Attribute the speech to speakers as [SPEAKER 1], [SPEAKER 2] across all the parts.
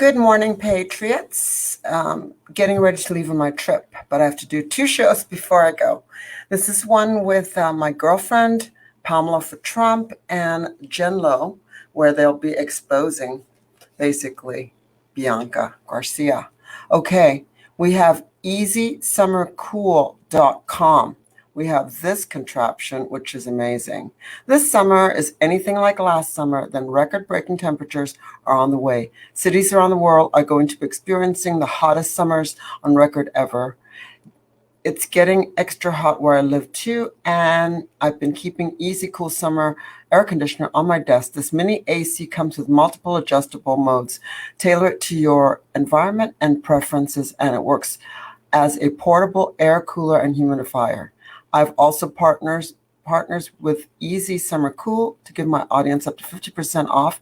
[SPEAKER 1] Good morning, Patriots. Getting ready to leave on my trip, but I have to do 2 shows before I go. This is one with my girlfriend, Paloma for Trump, and Jen Lo, where they'll be exposing, basically, Bianca Garcia. Okay, we have easysummercool.com. We have this contraption, which is amazing. This summer is anything like last summer, then record-breaking temperatures are on the way. Cities around the world are going to be experiencing the hottest summers on record ever. It's getting extra hot where I live too, and I've been keeping Easy Cool Summer air conditioner on my desk. This mini AC comes with multiple adjustable modes. Tailor it to your environment and preferences, and it works as a portable air cooler and humidifier. I've also partners with Easy Summer Cool to give my audience up to 50% off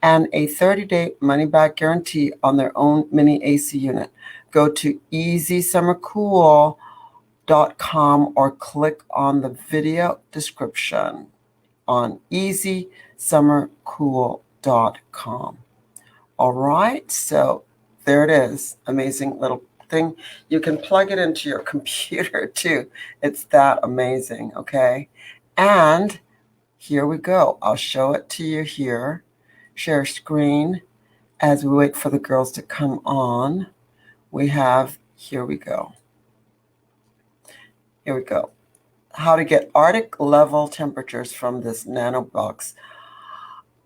[SPEAKER 1] and a 30-day money-back guarantee on their own mini AC unit. Go to easysummercool.com or click on the video description on easysummercool.com. All right, so there it is. Amazing little thing. You can plug it into your computer too. It's that amazing, okay? And here we go. I'll show it to you here. Share screen as we wait for the girls to come on. We have, here we go. Here we go. How to get Arctic level temperatures from this nano box.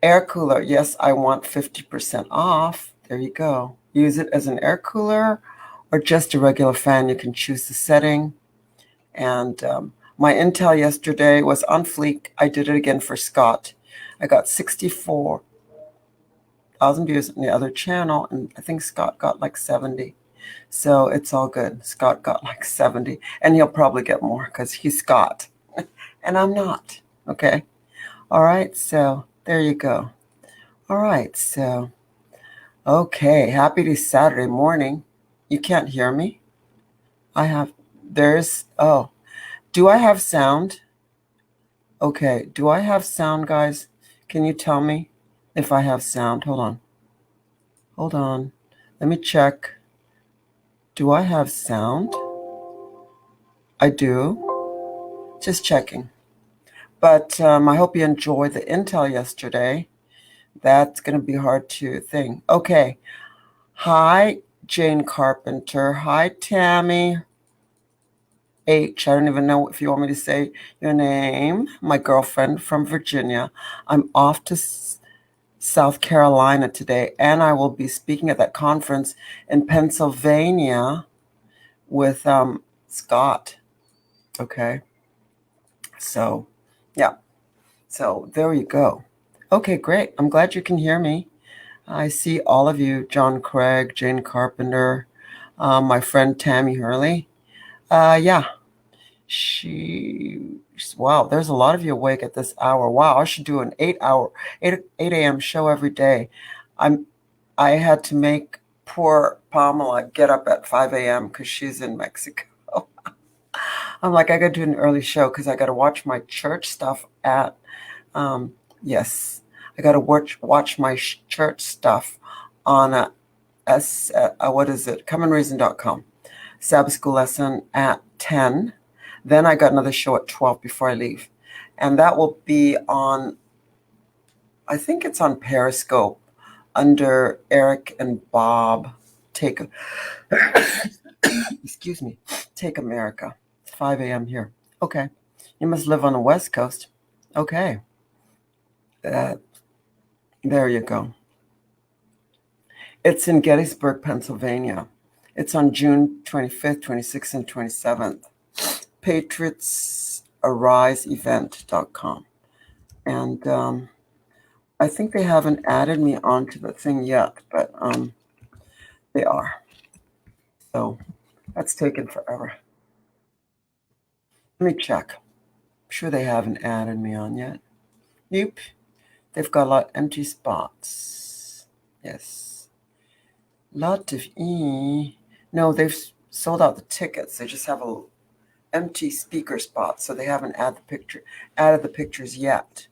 [SPEAKER 1] Air cooler. Yes, I want 50% off. There you go. Use it as an air cooler or just a regular fan. You can choose the setting. And my Intel yesterday was on fleek. I did it again for Scott. I got 64,000 views on the other channel, and I think Scott got like 70. So it's all good. Scott got like 70, and he'll probably get more because he's Scott, and I'm not. Okay. All right. So there you go. All right. So, okay. Happy Saturday morning. You can't hear me? Do I have sound? Okay, do I have sound, guys? Can you tell me if I have sound? Hold on. Let me check. Do I have sound? I do. Just checking. But I hope you enjoyed the Intel yesterday. That's going to be hard to think. Okay. Hi, Jane Carpenter. Hi, Tammy H. I don't even know if you want me to say your name. My girlfriend from Virginia. I'm off to South Carolina today, and I will be speaking at that conference in Pennsylvania with Scott. Okay. So, yeah. So there you go. Okay, great. I'm glad you can hear me. I see all of you, John Craig, Jane Carpenter, my friend Tammy Hurley. Yeah, wow, there's a lot of you awake at this hour. Wow, I should do an 8 a.m. show every day. I had to make poor Pamela get up at 5 a.m. because she's in Mexico. I'm like, I got to do an early show because I got to watch my church stuff at, yes. I got to watch my church stuff on comeandreason.com. Sabbath school lesson at 10. Then I got another show at 12 before I leave. And that will be on, I think it's on Periscope under Eric and Bob excuse me, Take America. It's 5 a.m. here. Okay. You must live on the West Coast. Okay. There you go. It's in Gettysburg, Pennsylvania. It's on June 25th, 26th, and 27th. PatriotsAriseEvent.com. And I think they haven't added me onto the thing yet, but they are. So that's taken forever. Let me check. I'm sure they haven't added me on yet. Nope. They've got a lot of empty spots. Yes. Lot of No, they've sold out the tickets. They just have a empty speaker spot, so they haven't added the pictures yet.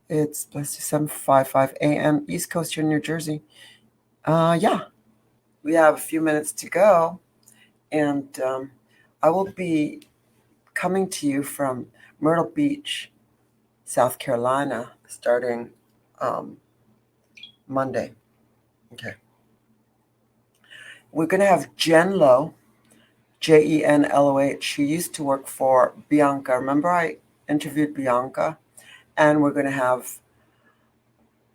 [SPEAKER 1] It's 7:55 a.m. East Coast here in New Jersey. Yeah, we have a few minutes to go, and I will be coming to you from Myrtle Beach, South Carolina, starting Monday. Okay. We're going to have Jen Lowe, Jenloh, who used to work for Bianca. Remember I interviewed Bianca? And we're going to have,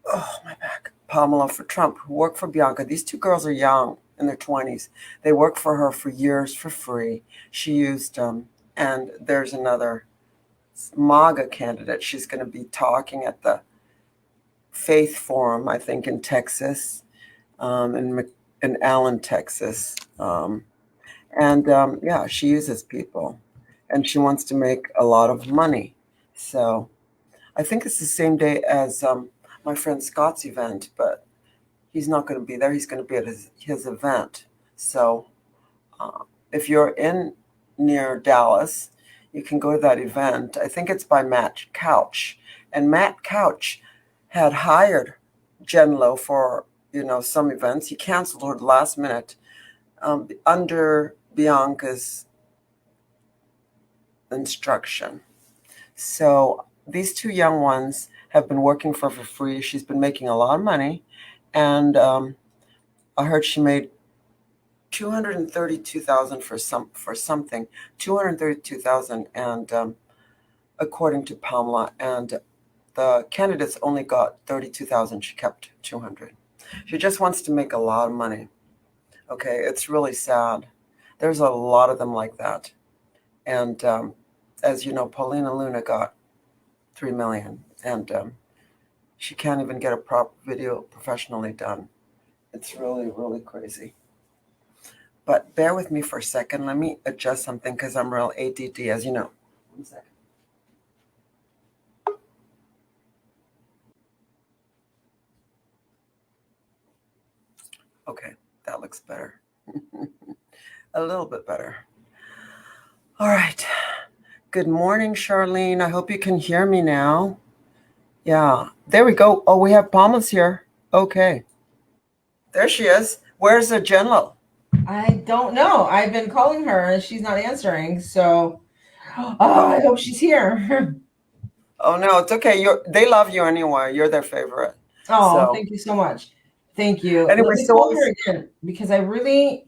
[SPEAKER 1] oh, my back, Pamela for Trump, who worked for Bianca. These two girls are young, in their 20s. They worked for her for years for free. She used and there's another MAGA candidate. She's going to be talking at the Faith Forum, I think, in Texas, in Allen, Texas. Yeah, she uses people, and she wants to make a lot of money. So I think it's the same day as my friend Scott's event, but he's not going to be there. He's going to be at his event. So if you're in near Dallas, you can go to that event. I think it's by Matt Couch. And Matt Couch had hired Jen Lowe for, some events. He canceled her last minute under Bianca's instruction. So these two young ones have been working for free. She's been making a lot of money. And I heard she made $232,000 for something, $232,000, and according to Pamela, and the candidates only got $32,000. She kept $200,000. She just wants to make a lot of money. Okay, it's really sad. There's a lot of them like that, and as you know, Paulina Luna got $3 million, and she can't even get a prop video professionally done. It's really, really crazy. But bear with me for a second. Let me adjust something because I'm real ADD, as you know. 1 second. Okay, that looks better. A little bit better. All right. Good morning, Charlene. I hope you can hear me now. Yeah, there we go. Oh, we have Palma's here. Okay. There she is. Where's the Jenlow?
[SPEAKER 2] I don't know. I've been calling her and she's not answering. So, I hope she's here.
[SPEAKER 1] Oh no, it's okay. They love you anyway. You're their favorite.
[SPEAKER 2] Oh,
[SPEAKER 1] So
[SPEAKER 2] thank you so much. Thank you. Let
[SPEAKER 1] anyway,
[SPEAKER 2] me call her again because I really,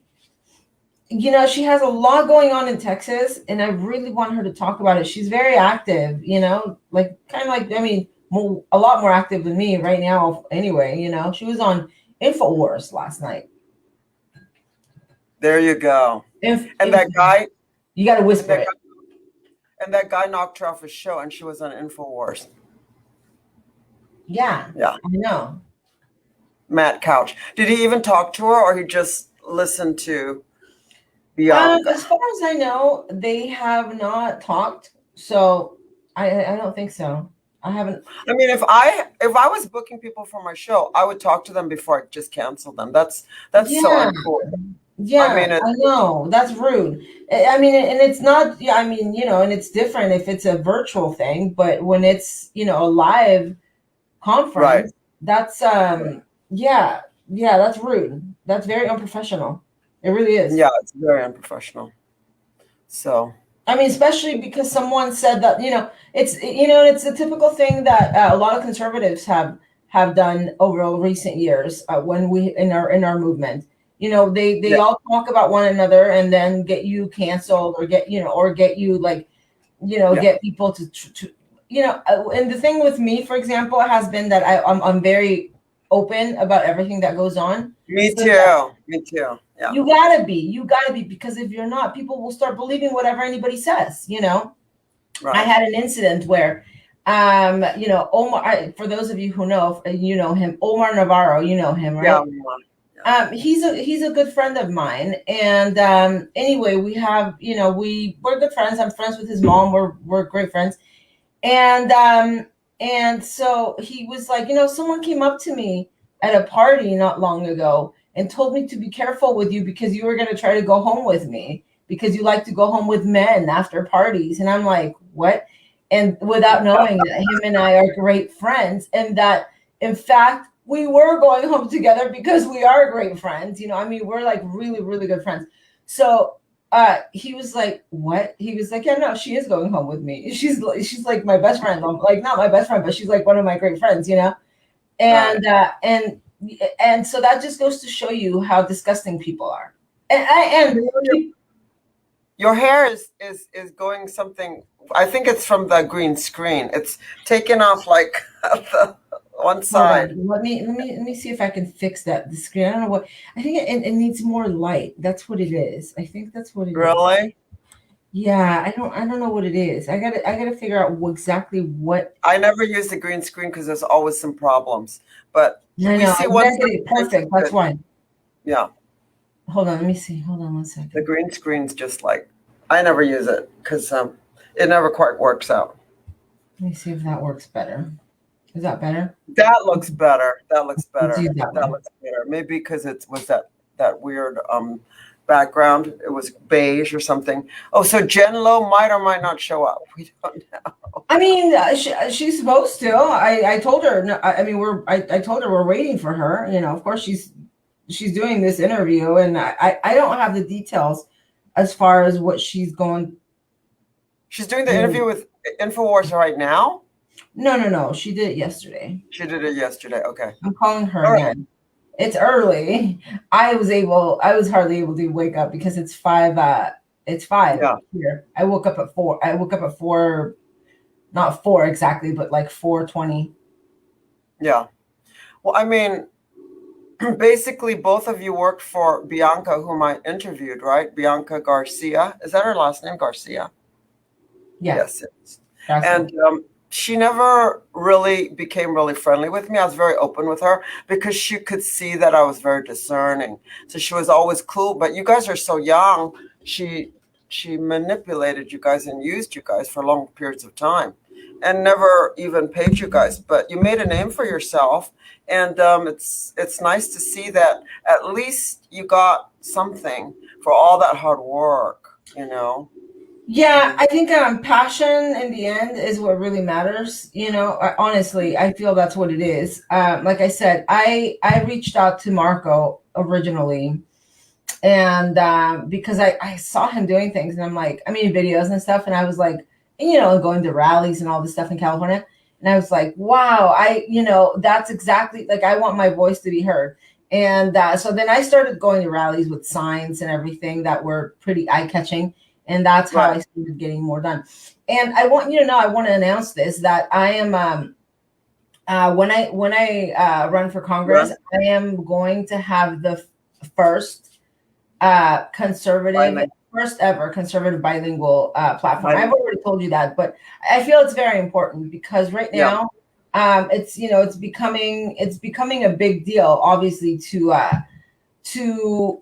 [SPEAKER 2] she has a lot going on in Texas and I really want her to talk about it. She's very active, like kind of like, a lot more active than me right now anyway, She was on InfoWars last night.
[SPEAKER 1] There you go. And that guy,
[SPEAKER 2] you got to whisper it.
[SPEAKER 1] And that guy knocked her off his show, and she was on InfoWars.
[SPEAKER 2] Yeah, I know.
[SPEAKER 1] Matt Couch. Did he even talk to her, or he just listened to Bianca?
[SPEAKER 2] As far as I know, they have not talked. So I don't think so. I haven't.
[SPEAKER 1] I mean, if I was booking people for my show, I would talk to them before I just cancel them. That's so uncool.
[SPEAKER 2] Yeah, I know. That's rude. I mean, and it's not, and it's different if it's a virtual thing, but when it's, a live conference, that's, that's rude. That's very unprofessional. It really is.
[SPEAKER 1] Yeah, it's very unprofessional. So.
[SPEAKER 2] I mean, especially because someone said that, it's a typical thing that a lot of conservatives have done over recent years when we in our movement. They all talk about one another and then get you canceled or get you get people to and the thing with me, for example, has been that I'm very open about everything that goes on.
[SPEAKER 1] Me too. Yeah.
[SPEAKER 2] You gotta be, because if you're not, people will start believing whatever anybody says, Right. I had an incident where Omar, for those of you who know, him, Omar Navarro, you know him, right? Yeah. He's a good friend of mine, and anyway, we have we're good friends. I'm friends with his mom. We're great friends, and so he was like, someone came up to me at a party not long ago and told me to be careful with you because you were going to try to go home with me because you like to go home with men after parties. And I'm like, what? And without knowing that him and I are great friends, and that in fact we were going home together because we are great friends. I mean, we're like really, really good friends. So he was like, what? He was like, yeah, no, she is going home with me. She's like my best friend. I'm like, not my best friend, but she's like one of my great friends, And and so that just goes to show you how disgusting people are.
[SPEAKER 1] Your hair is going something. I think it's from the green screen. It's taken off like the one
[SPEAKER 2] Hold
[SPEAKER 1] side.
[SPEAKER 2] on. Let me see if I can fix that. The screen. I don't know what. I think it needs more light. That's what it is. I think that's what it is.
[SPEAKER 1] Really?
[SPEAKER 2] Yeah, I don't know what it is. I gotta figure out exactly what.
[SPEAKER 1] I never use the green screen because there's always some problems. But
[SPEAKER 2] I
[SPEAKER 1] we
[SPEAKER 2] know.
[SPEAKER 1] see
[SPEAKER 2] I
[SPEAKER 1] one
[SPEAKER 2] gotta get it perfect. That's why.
[SPEAKER 1] Yeah.
[SPEAKER 2] Hold on. Let me see. Hold on one
[SPEAKER 1] The
[SPEAKER 2] second.
[SPEAKER 1] green screen's just like I never use it because it never quite works out.
[SPEAKER 2] Let me see if that works better. Is that better?
[SPEAKER 1] That looks better. That looks better.
[SPEAKER 2] Do that
[SPEAKER 1] That
[SPEAKER 2] way.
[SPEAKER 1] looks better. Maybe because it was that weird background. It was beige or something. Oh, so Jen Lo might or might not show up. We don't know.
[SPEAKER 2] I mean, she's supposed to. I told her. No, I mean, I told her we're waiting for her. Of course she's doing this interview, and I don't have the details as far as what she's going.
[SPEAKER 1] She's doing the interview with InfoWars right now?
[SPEAKER 2] No. She did it yesterday.
[SPEAKER 1] She did it yesterday. Okay.
[SPEAKER 2] I'm calling her
[SPEAKER 1] All right.
[SPEAKER 2] again. It's early. I was hardly able to wake up because it's 5. It's 5
[SPEAKER 1] Yeah.
[SPEAKER 2] here. I woke up at 4. I woke up at 4, not 4 exactly, but like 4:20.
[SPEAKER 1] Yeah. Well, I mean, basically both of you worked for Bianca, whom I interviewed, right? Bianca Garcia. Is that her last name, Garcia?
[SPEAKER 2] Yeah.
[SPEAKER 1] Yes, it is. And she never really became really friendly with me. I was very open with her because she could see that I was very discerning. So she was always cool. But you guys are so young. She manipulated you guys and used you guys for long periods of time and never even paid you guys. But you made a name for yourself. And it's nice to see that at least you got something for all that hard work,
[SPEAKER 2] Yeah, I think passion in the end is what really matters. Honestly, I feel that's what it is. Like I said, I reached out to Marco originally, and because I saw him doing things, and I'm like, I mean, videos and stuff, and I was like, going to rallies and all this stuff in California, and I was like, wow, that's exactly like I want my voice to be heard. And so then I started going to rallies with signs and everything that were pretty eye catching. And that's how I started getting more done. And I want you to know, I want to announce this, that I am, when I run for Congress, I am going to have the first first ever conservative bilingual platform. I've already told you that, but I feel it's very important because right now, it's becoming a big deal, obviously, to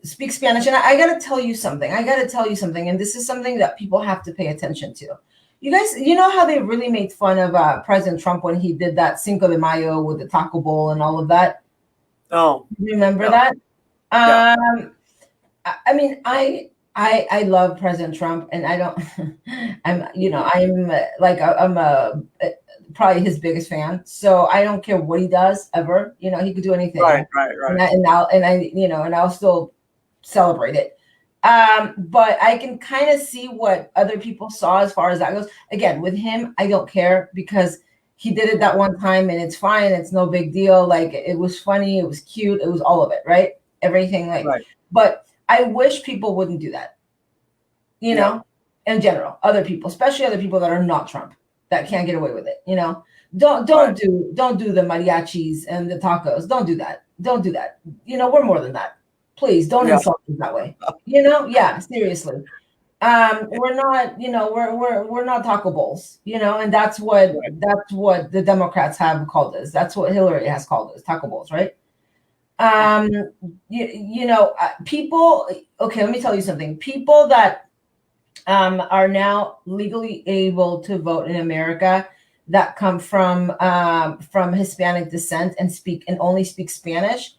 [SPEAKER 2] speak Spanish. And I got to tell you something. And this is something that people have to pay attention to. You guys, you know how they really made fun of President Trump when he did that Cinco de Mayo with the taco bowl and all of that?
[SPEAKER 1] Oh.
[SPEAKER 2] Remember that? I mean, I love President Trump, and I don't, I'm probably his biggest fan. So I don't care what he does ever. He could do anything.
[SPEAKER 1] Right.
[SPEAKER 2] And I'll still celebrate it. But I can kind of see what other people saw as far as that goes. Again, with him, I don't care because he did it that one time and it's fine. It's no big deal. Like, it was funny. It was cute. It was all of it, right? Everything but I wish people wouldn't do that. In general, other people, especially other people that are not Trump, that can't get away with it. Don't do the mariachis and the tacos. Don't do that. We're more than that. Please don't insult us that way. Yeah, seriously. We're not, we're not taco bowls, and that's what the Democrats have called us. That's what Hillary has called us, taco bowls, right? People. Okay, let me tell you something. People that are now legally able to vote in America that come from Hispanic descent and only speak Spanish.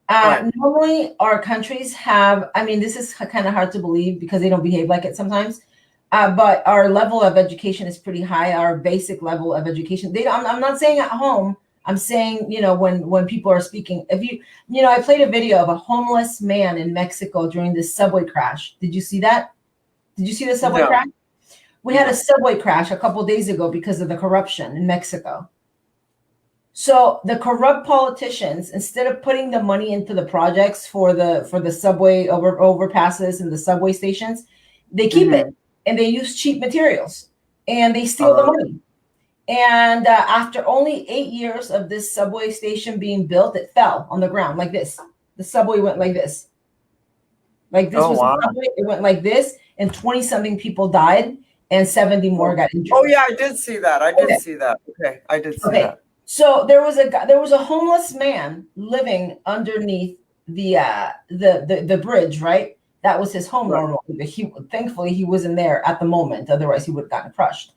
[SPEAKER 2] Normally, our countries have. I mean, this is kind of hard to believe because they don't behave like it sometimes. But our level of education is pretty high. Our basic level of education. I'm not saying at home. I'm saying, when people are speaking, if I played a video of a homeless man in Mexico during this subway crash. Did you see that? Did you see the subway
[SPEAKER 1] No,
[SPEAKER 2] crash? We had
[SPEAKER 1] no.
[SPEAKER 2] a subway crash a couple days ago because of the corruption in Mexico. So the corrupt politicians, instead of putting the money into the projects for the subway overpasses and the subway stations, they keep it and they use cheap materials and they steal the money. And after only 8 years of this subway station being built, it fell on the ground like this. The subway went like this. Like this was
[SPEAKER 1] wow.
[SPEAKER 2] the subway. It went like this, and 20-something people died, and 70 more got injured.
[SPEAKER 1] Oh yeah, I did see that. I did see that. Okay, I did see that.
[SPEAKER 2] So there was a homeless man living underneath the bridge, right? That was his home normally, but thankfully he wasn't there at the moment. Otherwise, he would have gotten crushed.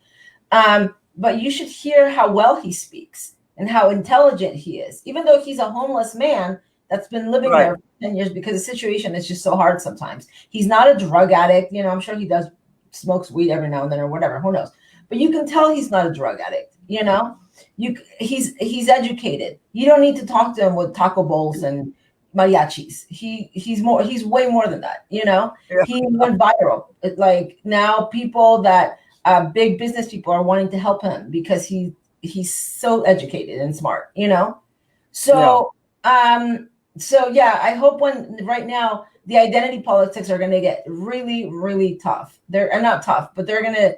[SPEAKER 2] But you should hear how well he speaks and how intelligent he is, even though he's a homeless man that's been living there for 10 years because the situation is just so hard sometimes. He's not a drug addict. I'm sure he smokes weed every now and then or whatever. Who knows? But you can tell he's not a drug addict. He's educated. You don't need to talk to him with taco bowls and mariachis. He's way more than that. He went viral. Like now people that big business people are wanting to help him because he's so educated and smart, So yeah, I hope right now the identity politics are going to get really, really tough. They're not tough, but they're going to,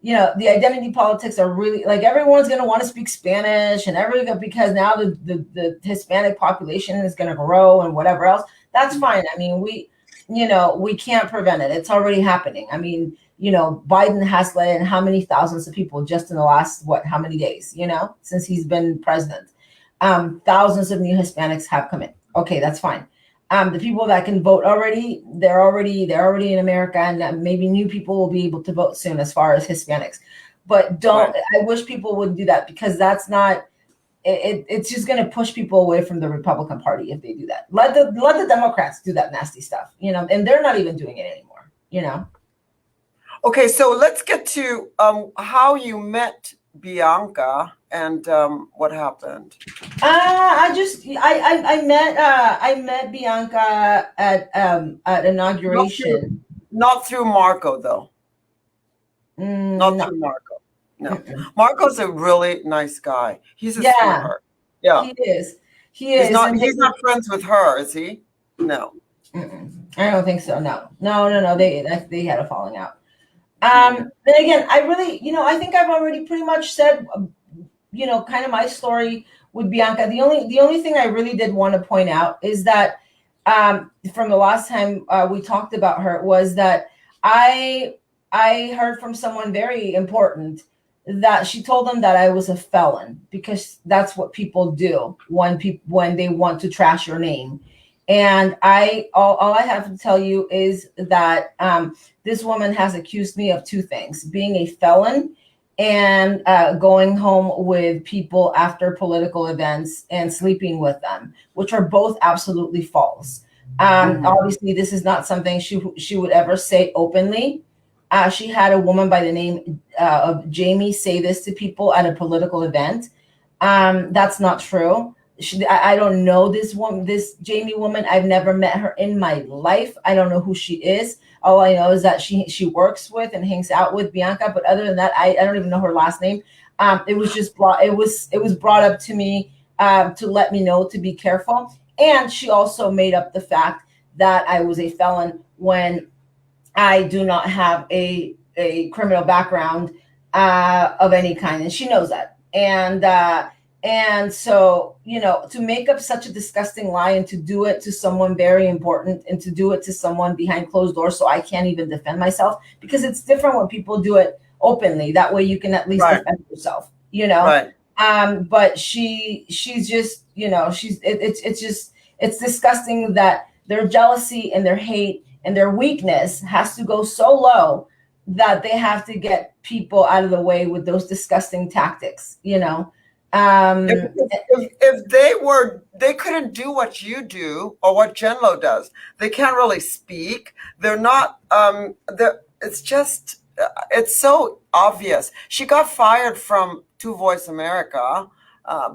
[SPEAKER 2] the identity politics are really like everyone's going to want to speak Spanish and because now the Hispanic population is going to grow and whatever else. That's fine. I mean, we can't prevent it. It's already happening. I mean, Biden has let in how many thousands of people just in the last, how many days, since he's been president. Thousands of new Hispanics have come in. Okay, that's fine. The people that can vote already, they're already in America, and maybe new people will be able to vote soon as far as Hispanics. But I wish people would do that because that's not, it's just going to push people away from the Republican Party if they do that. Let the Democrats do that nasty stuff, and they're not even doing it anymore,
[SPEAKER 1] Okay, so let's get to how you met Bianca and what happened.
[SPEAKER 2] I met Bianca at inauguration.
[SPEAKER 1] Not through Marco though. Not through Marco. No, Marco's a really nice guy. He's a sweetheart. Yeah,
[SPEAKER 2] he is. He's
[SPEAKER 1] not friends with her, is he? No.
[SPEAKER 2] I don't think so. No. They had a falling out. Then again, I really, I think I've already pretty much said, kind of my story with Bianca. The only thing I really did want to point out is that from the last time we talked about her was that I heard from someone very important that she told them that I was a felon because that's what people do when they want to trash your name. And all I have to tell you is that this woman has accused me of two things: being a felon and going home with people after political events and sleeping with them, which are both absolutely false. Obviously, this is not something she would ever say openly. She had a woman by the name of Jamie say this to people at a political event. That's not true. I don't know this Jamie woman. I've never met her in my life. I don't know who she is. All I know is that she works with and hangs out with Bianca. But other than that, I don't even know her last name. It was brought up to me to let me know to be careful. And she also made up the fact that I was a felon when I do not have a criminal background of any kind, and she knows that. And so, to make up such a disgusting lie and to do it to someone very important and to do it to someone behind closed doors so I can't even defend myself, because it's different when people do it openly. That way you can at least defend yourself, Right. But she's just, it's disgusting that their jealousy and their hate and their weakness has to go so low that they have to get people out of the way with those disgusting tactics,
[SPEAKER 1] if they couldn't do what you do or what Jenlo does. They can't really speak. They're not. It's so obvious. She got fired from Two Voice America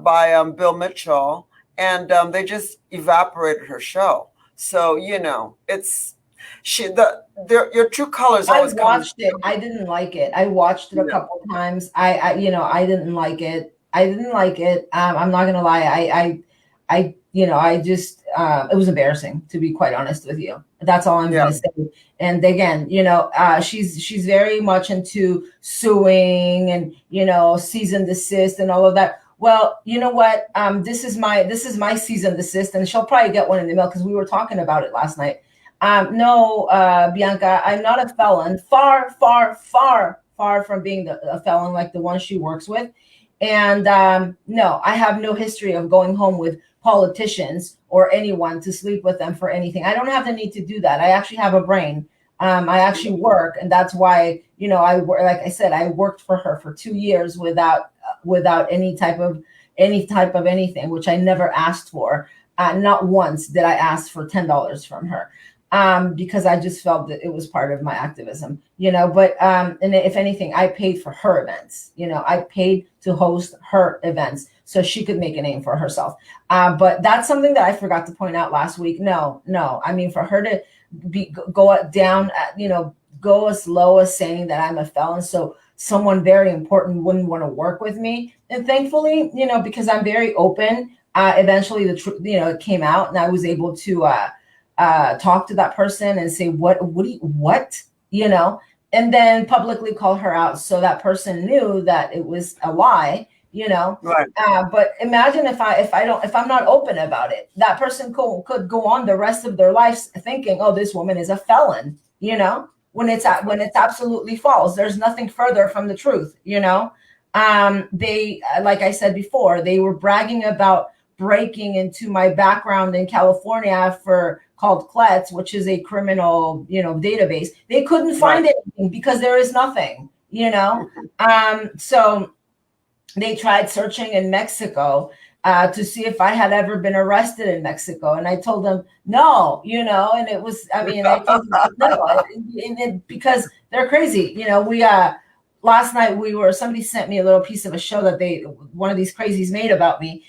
[SPEAKER 1] by Bill Mitchell, and they just evaporated her show. So it's your true colors
[SPEAKER 2] I
[SPEAKER 1] always come.
[SPEAKER 2] watched it. I didn't like it. I watched it a couple of times. I didn't like it. I didn't like it. I'm not gonna lie. I just it was embarrassing, to be quite honest with you. That's all I'm gonna say. And again, she's very much into suing and cease and desist and all of that. Well, you know what? This is my cease and desist, and she'll probably get one in the mail because we were talking about it last night. No, Bianca, I'm not a felon. Far, far, far, far from being a felon like the one she works with. And no, I have no history of going home with politicians or anyone to sleep with them for anything. I don't have the need to do that. I actually have a brain. I actually work, and that's why like I said, I worked for her for 2 years without any type of anything, which I never asked for. Not once did I ask for $10 from her. Because I just felt that it was part of my activism, but, and if anything, I paid for her events, I paid to host her events so she could make a name for herself. But that's something that I forgot to point out last week. No, I mean, for her to go down, go as low as saying that I'm a felon. So someone very important wouldn't want to work with me. And thankfully, because I'm very open, eventually the truth, it came out, and I was able to, talk to that person and say, what, and then publicly call her out. So that person knew that it was a lie,
[SPEAKER 1] Right.
[SPEAKER 2] But imagine if I'm not open about it, that person could go on the rest of their lives thinking, oh, this woman is a felon, when it's absolutely false. There's nothing further from the truth, they, like I said before, they were bragging about breaking into my background in California called CLETS, which is a criminal, database. They couldn't find anything because there is nothing, so they tried searching in Mexico to see if I had ever been arrested in Mexico. And I told them, no, and it was, I told them, no, because they're crazy. Last night somebody sent me a little piece of a show that one of these crazies made about me.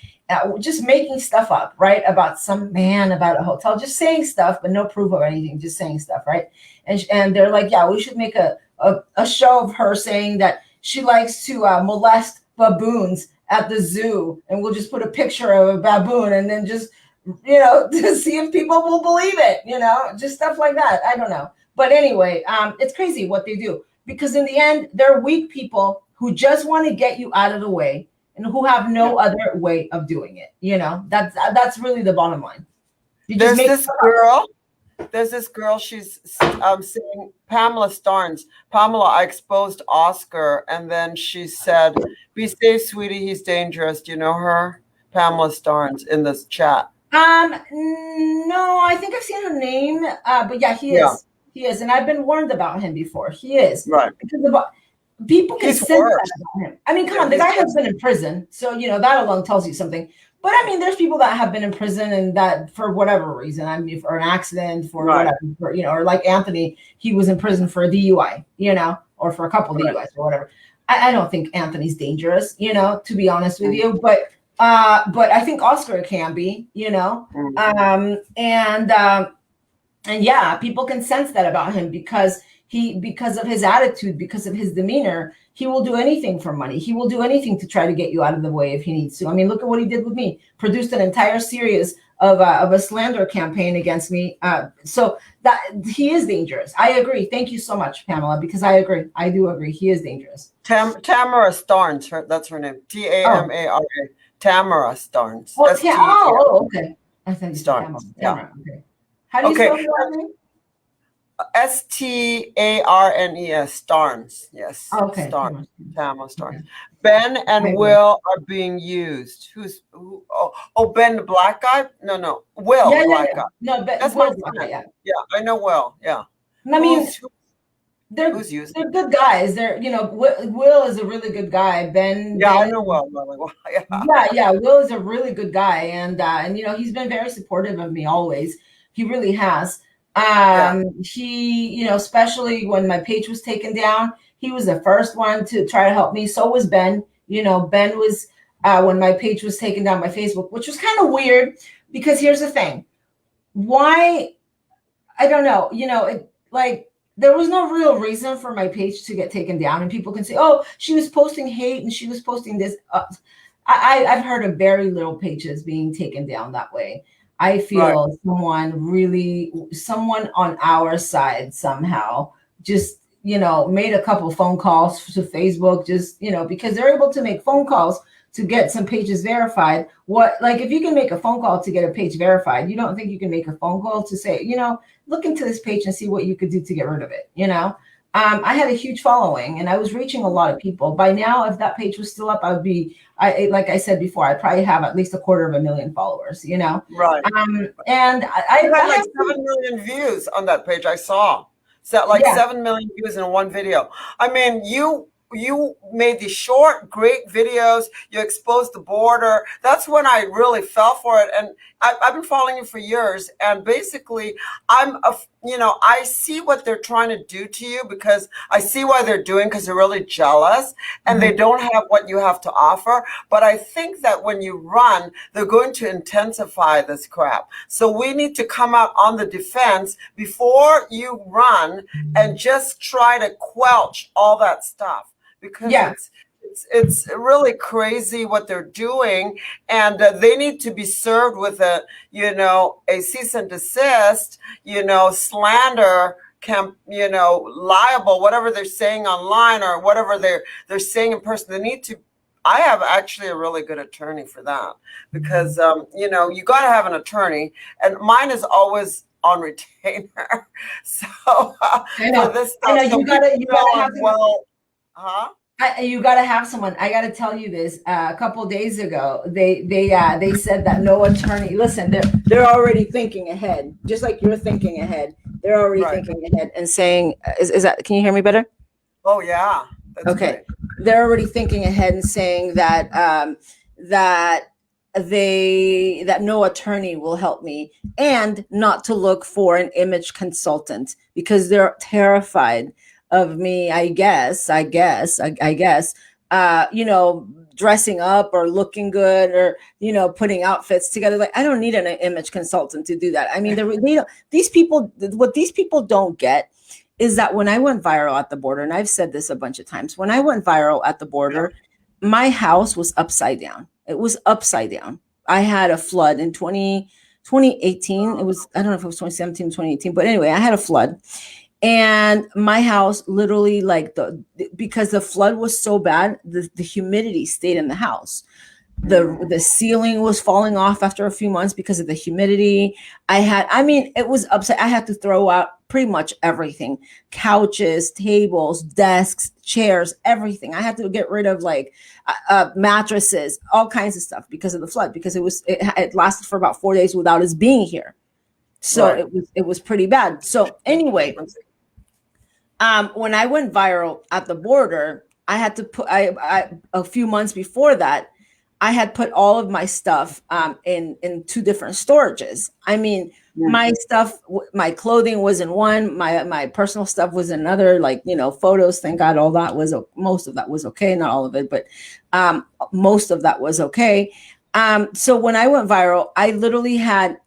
[SPEAKER 2] Just making stuff up, right? About some man, about a hotel, just saying stuff, but no proof of anything, just saying stuff, right? And they're like, yeah, we should make a show of her saying that she likes to molest baboons at the zoo, and we'll just put a picture of a baboon, and then just, to see if people will believe it, just stuff like that. I don't know. But anyway, it's crazy what they do, because in the end, they're weak people who just want to get you out of the way, and who have no other way of doing it. That's really the bottom line.
[SPEAKER 1] There's this girl, she's saying, Pamela Starnes. Pamela, I exposed Oscar, and then she said, be safe, sweetie, he's dangerous. Do you know her? Pamela Starnes, in this chat.
[SPEAKER 2] No, I think I've seen her name, but yeah, he is. He is, and I've been warned about him before. He is.
[SPEAKER 1] Right.
[SPEAKER 2] Because people can sense that about him. I mean, come on, the guy has been in prison, so that alone tells you something. But I mean, there's people that have been in prison, and that for whatever reason, I mean, for an accident, for whatever, or like Anthony, he was in prison for a DUI, or for a couple of DUIs or whatever. I don't think Anthony's dangerous, to be honest with you, but I think Oscar can be, and yeah, people can sense that about him because of his attitude, because of his demeanor. He will do anything for money. He will do anything to try to get you out of the way if he needs to. I mean, look at what he did with me. Produced an entire series of a slander campaign against me. So that he is dangerous. I agree. Thank you so much, Pamela, because I agree. I do agree. He is dangerous.
[SPEAKER 1] Tamara Starnes, that's her name. Tamara. Tamara Starnes.
[SPEAKER 2] Okay. I think
[SPEAKER 1] Starnes.
[SPEAKER 2] Tamara. Okay. How do you spell her name?
[SPEAKER 1] Starnes. Starnes. Yes.
[SPEAKER 2] Okay.
[SPEAKER 1] Starnes. Tamara Starnes. Okay. Ben and Will are being used. Who? Oh, Ben, the black guy? No. Will, the black guy.
[SPEAKER 2] No, Ben.
[SPEAKER 1] That's my friend. Yeah, I know Will. Yeah.
[SPEAKER 2] I mean, they're good guys. They're Will is a really good guy. Ben.
[SPEAKER 1] Yeah, I know Will.
[SPEAKER 2] Yeah. Will is a really good guy, and he's been very supportive of me always. He really has. He, especially when my page was taken down, he was the first one to try to help me. So was Ben. Ben was when my page was taken down by Facebook, which was kind of weird because here's the thing. Why? I don't know. Like there was no real reason for my page to get taken down, and people can say, "Oh, she was posting hate and she was posting this." I've heard of very little pages being taken down that way. I feel someone on our side somehow just, made a couple phone calls to Facebook, just, because they're able to make phone calls to get some pages verified. Like if you can make a phone call to get a page verified, you don't think you can make a phone call to say, look into this page and see what you could do to get rid of it, I had a huge following and I was reaching a lot of people. By now, if that page was still up, like I said before, I'd probably have at least 250,000 followers,
[SPEAKER 1] Right.
[SPEAKER 2] And
[SPEAKER 1] I had like 7 million views on that page. I saw. So like 7 million views in one video. I mean, you made these short, great videos. You exposed the border. That's when I really fell for it. And I've been following you for years. And basically, I see what they're trying to do to you because I see why they're doing, because they're really jealous and they don't have what you have to offer. But I think that when you run, they're going to intensify this crap. So we need to come out on the defense before you run and just try to quelch all that stuff. Because it's really crazy what they're doing, and they need to be served with a cease and desist, slander, liable, whatever they're saying online or whatever they're saying in person. They need to. I have actually a really good attorney for that because you got to have an attorney, and mine is always on retainer. So
[SPEAKER 2] I know.
[SPEAKER 1] For this stuff,
[SPEAKER 2] I know you gotta have
[SPEAKER 1] Huh?
[SPEAKER 2] You got to have someone. I got to tell you this. A couple of days ago, they said that no attorney. Listen, they're already thinking ahead, just like you're thinking ahead. They're already thinking ahead and saying, "Is that? Can you hear me better?"
[SPEAKER 1] Oh yeah. That's
[SPEAKER 2] okay.
[SPEAKER 1] Great.
[SPEAKER 2] They're already thinking ahead and saying that that no attorney will help me, and not to look for an image consultant because they're terrified of me, I guess, dressing up or looking good or, putting outfits together. Like, I don't need an image consultant to do that. I mean, these people, what these people don't get is that when I went viral at the border, and I've said this a bunch of times, when I went viral at the border, my house was upside down. It was upside down. I had a flood in 2018. It was, I don't know if it was 2017, 2018, but anyway, I had a flood. And my house literally, because the flood was so bad, the humidity stayed in the house. The ceiling was falling off after a few months because of the humidity. It was upset. I had to throw out pretty much everything: couches, tables, desks, chairs, everything. I had to get rid of mattresses, all kinds of stuff because of the flood, because it lasted for about 4 days without us being here. So it was pretty bad. So anyway, when I went viral at the border, I had to put a few months before that, I had put all of my stuff in 2 different storages. I mean, my stuff, my clothing was in one, my personal stuff was in another, photos. Thank God, most of that was okay. Not all of it, but most of that was okay. So when I went viral, I literally had,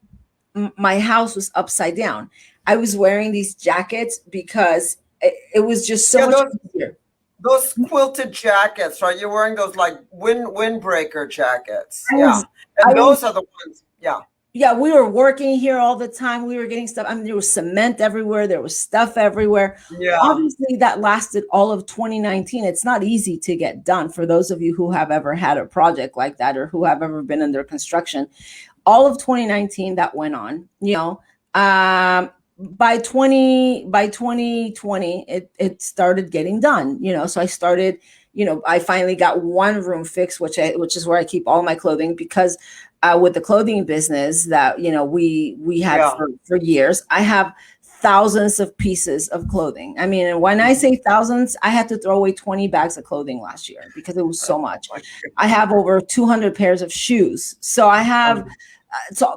[SPEAKER 2] my house was upside down. I was wearing these jackets because it was just so much easier.
[SPEAKER 1] Those quilted jackets, right? You're wearing those windbreaker jackets. Those are the ones. Yeah.
[SPEAKER 2] Yeah, we were working here all the time. We were getting stuff. I mean, there was cement everywhere. There was stuff everywhere. Yeah. Obviously, that lasted all of 2019. It's not easy to get done for those of you who have ever had a project like that or who have ever been under construction. All of 2019 that went on, by 2020, it started getting done, so I started, I finally got one room fixed, which is where I keep all my clothing, because with the clothing business that, we had for years, I have thousands of pieces of clothing. I mean, and when I say thousands, I had to throw away 20 bags of clothing last year because it was so much. I have over 200 pairs of shoes. So I have,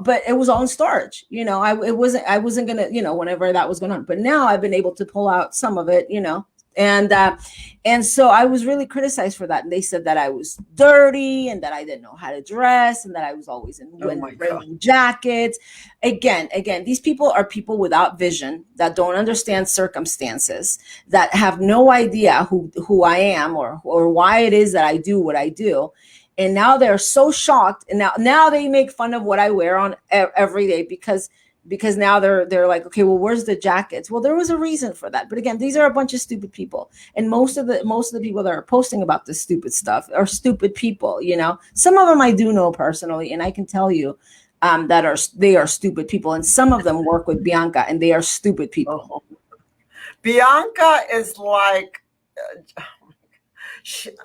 [SPEAKER 2] but it was all in storage. I wasn't going to, whenever that was going on. But now I've been able to pull out some of it, And so I was really criticized for that. And they said that I was dirty and that I didn't know how to dress and that I was always in wearing jackets. Again, these people are people without vision, that don't understand circumstances, that have no idea who I am or why it is that I do what I do. And now they're so shocked. And now they make fun of what I wear on every day because now they're like, okay, well, where's the jackets? Well, there was a reason for that. But again, these are a bunch of stupid people. And most of the people that are posting about this stupid stuff are stupid people, you know. Some of them I do know personally, and I can tell you they are stupid people. And some of them work with Bianca, and they are stupid people.
[SPEAKER 1] Oh. Bianca is like,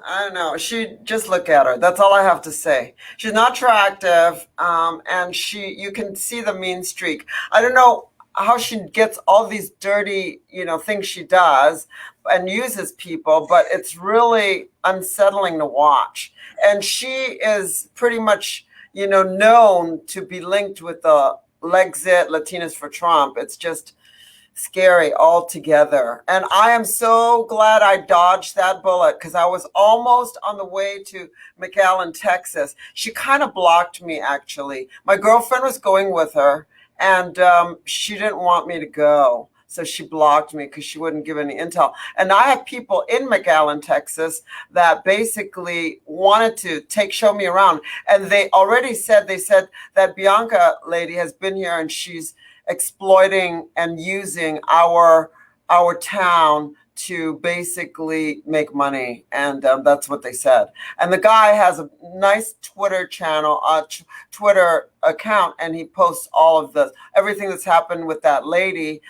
[SPEAKER 1] I don't know. She just look at her. That's all I have to say. She's not attractive, and you can see the mean streak. I don't know how she gets all these dirty, things she does and uses people, but it's really unsettling to watch. And she is pretty much, known to be linked with the Lexit, Latinas for Trump. It's just scary altogether. And I am so glad I dodged that bullet, because I was almost on the way to McAllen, Texas. She kind of blocked me, actually. My girlfriend was going with her, and she didn't want me to go. So she blocked me because she wouldn't give any intel. And I have people in McAllen, Texas, that basically wanted to show me around. And they said that Bianca lady has been here and she's exploiting and using our town to basically make money. And that's what they said. And the guy has a nice Twitter channel, Twitter account, and he posts all of everything that's happened with that lady,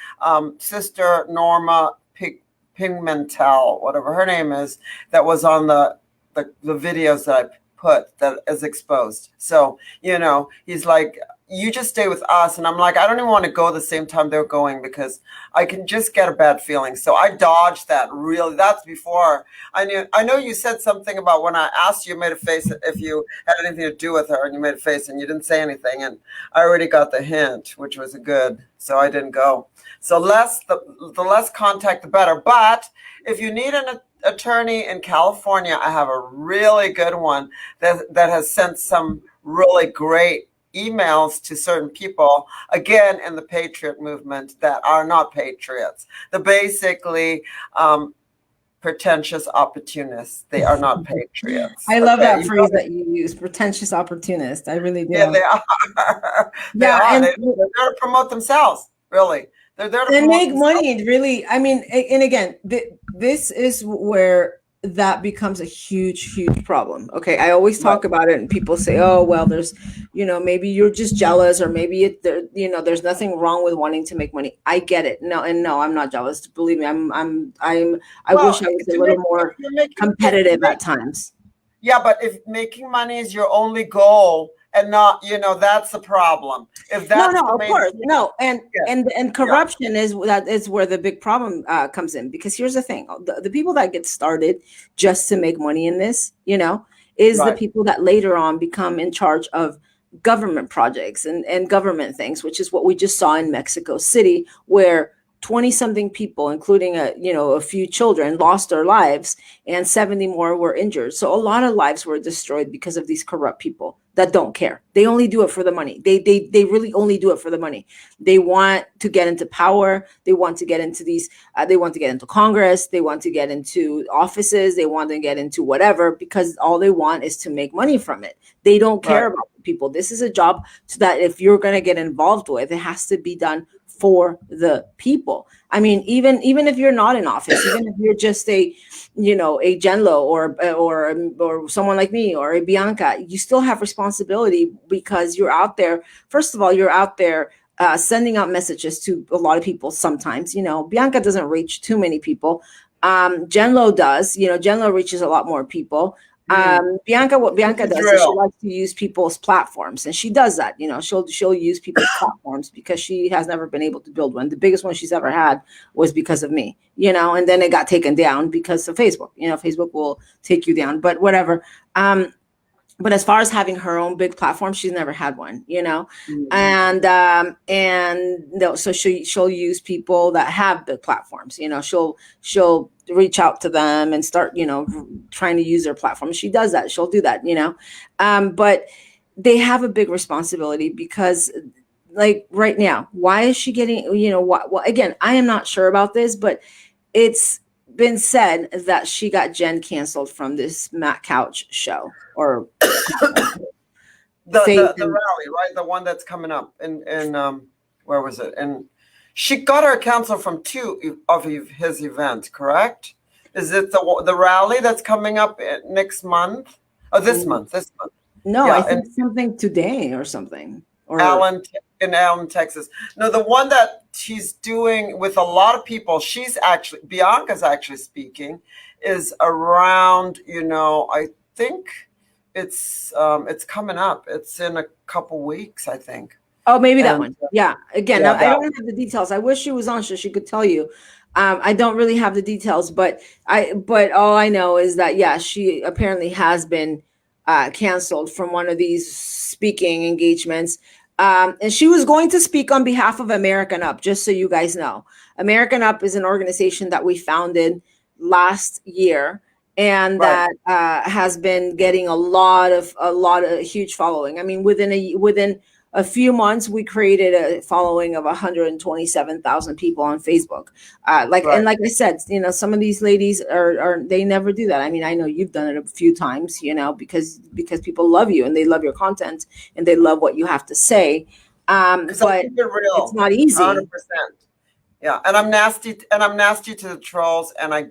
[SPEAKER 1] Sister Norma Pigmentel, whatever her name is, that was on the videos that I put that is exposed. So, he's like, you just stay with us. And I'm like, I don't even want to go the same time they're going, because I can just get a bad feeling. So I dodged that, really. That's before I knew. I know you said something about when I asked you, made a face if you had anything to do with her, and you made a face and you didn't say anything. And I already got the hint, which was good. So I didn't go. So the less contact, the better. But if you need an attorney in California, I have a really good one that has sent some really great emails to certain people, again, in the patriot movement, that are not patriots. They're basically pretentious opportunists. They are not patriots.
[SPEAKER 2] I love that phrase that you use, pretentious opportunists. I really do.
[SPEAKER 1] Yeah, they are. They're there to promote themselves, really. They're there to
[SPEAKER 2] make money, really. I mean, and again, this is where that becomes a huge problem. Okay, I always talk about it, and people say, oh, well, there's, maybe you're just jealous, or maybe there's nothing wrong with wanting to make money. I get it. No, I'm not jealous. Believe me, I wish I was a little more competitive at times.
[SPEAKER 1] Yeah, but if making money is your only goal, and not, that's the problem. If that's
[SPEAKER 2] of course, no, and corruption is where the big problem comes in. Because here's the thing: the people that get started just to make money in this, is the people that later on become in charge of government projects and government things, which is what we just saw in Mexico City, where 20-something people, including a few children, lost their lives, and 70 more were injured. So a lot of lives were destroyed because of these corrupt people that don't care. They only do it for the money. They really only do it for the money. They want to get into power. They want to get into these. They want to get into Congress. They want to get into offices. They want to get into whatever, because all they want is to make money from it. They don't care about people. This is a job that if you're going to get involved with, it has to be done for the people. I mean, even if you're not in office, even if you're just a Genlo or someone like me or a Bianca, you still have responsibility, because you're out there. First of all, you're out there sending out messages to a lot of people. Sometimes, Bianca doesn't reach too many people. Genlo does. Genlo reaches a lot more people. Bianca does is she likes to use people's platforms, and she does that. She'll use people's platforms because she has never been able to build one. The biggest one she's ever had was because of me, and then it got taken down because of Facebook. Facebook will take you down, but whatever. But as far as having her own big platform, she's never had one, and no, so she'll use people that have big platforms. She'll reach out to them and start, trying to use their platform. She does that. She'll do that, but they have a big responsibility because like right now, why is she getting, again, I am not sure about this, but it's been said that she got Jen canceled from this Matt Couch show or
[SPEAKER 1] the rally, right? The one that's coming up in where was it? And she got her canceled from 2 of his events, correct? Is it the rally that's coming up next month? Oh, this month.
[SPEAKER 2] No,
[SPEAKER 1] yeah,
[SPEAKER 2] I think something today or something. Or
[SPEAKER 1] Allen, Texas. No, the one that she's doing with a lot of people, Bianca's actually speaking, is around, I think it's coming up. It's in a couple weeks, I think.
[SPEAKER 2] Oh, maybe that one. Yeah. Again,
[SPEAKER 1] Yeah,
[SPEAKER 2] I don't have the details. I wish she was on so she could tell you. I don't really have the details, but all I know is that, yeah, she apparently has been canceled from one of these speaking engagements. And she was going to speak on behalf of American Up, just so you guys know. American Up is an organization that we founded last year, and
[SPEAKER 1] Right.
[SPEAKER 2] that has been getting a lot of huge following. I mean, within a few months, we created a following of 127,000 people on Facebook.
[SPEAKER 1] Right.
[SPEAKER 2] And like I said, some of these ladies are they never do that. I mean, I know you've done it a few times, because people love you and they love your content and they love what you have to say. But it's not easy.
[SPEAKER 1] 100%. Yeah, and I'm nasty to the trolls, and I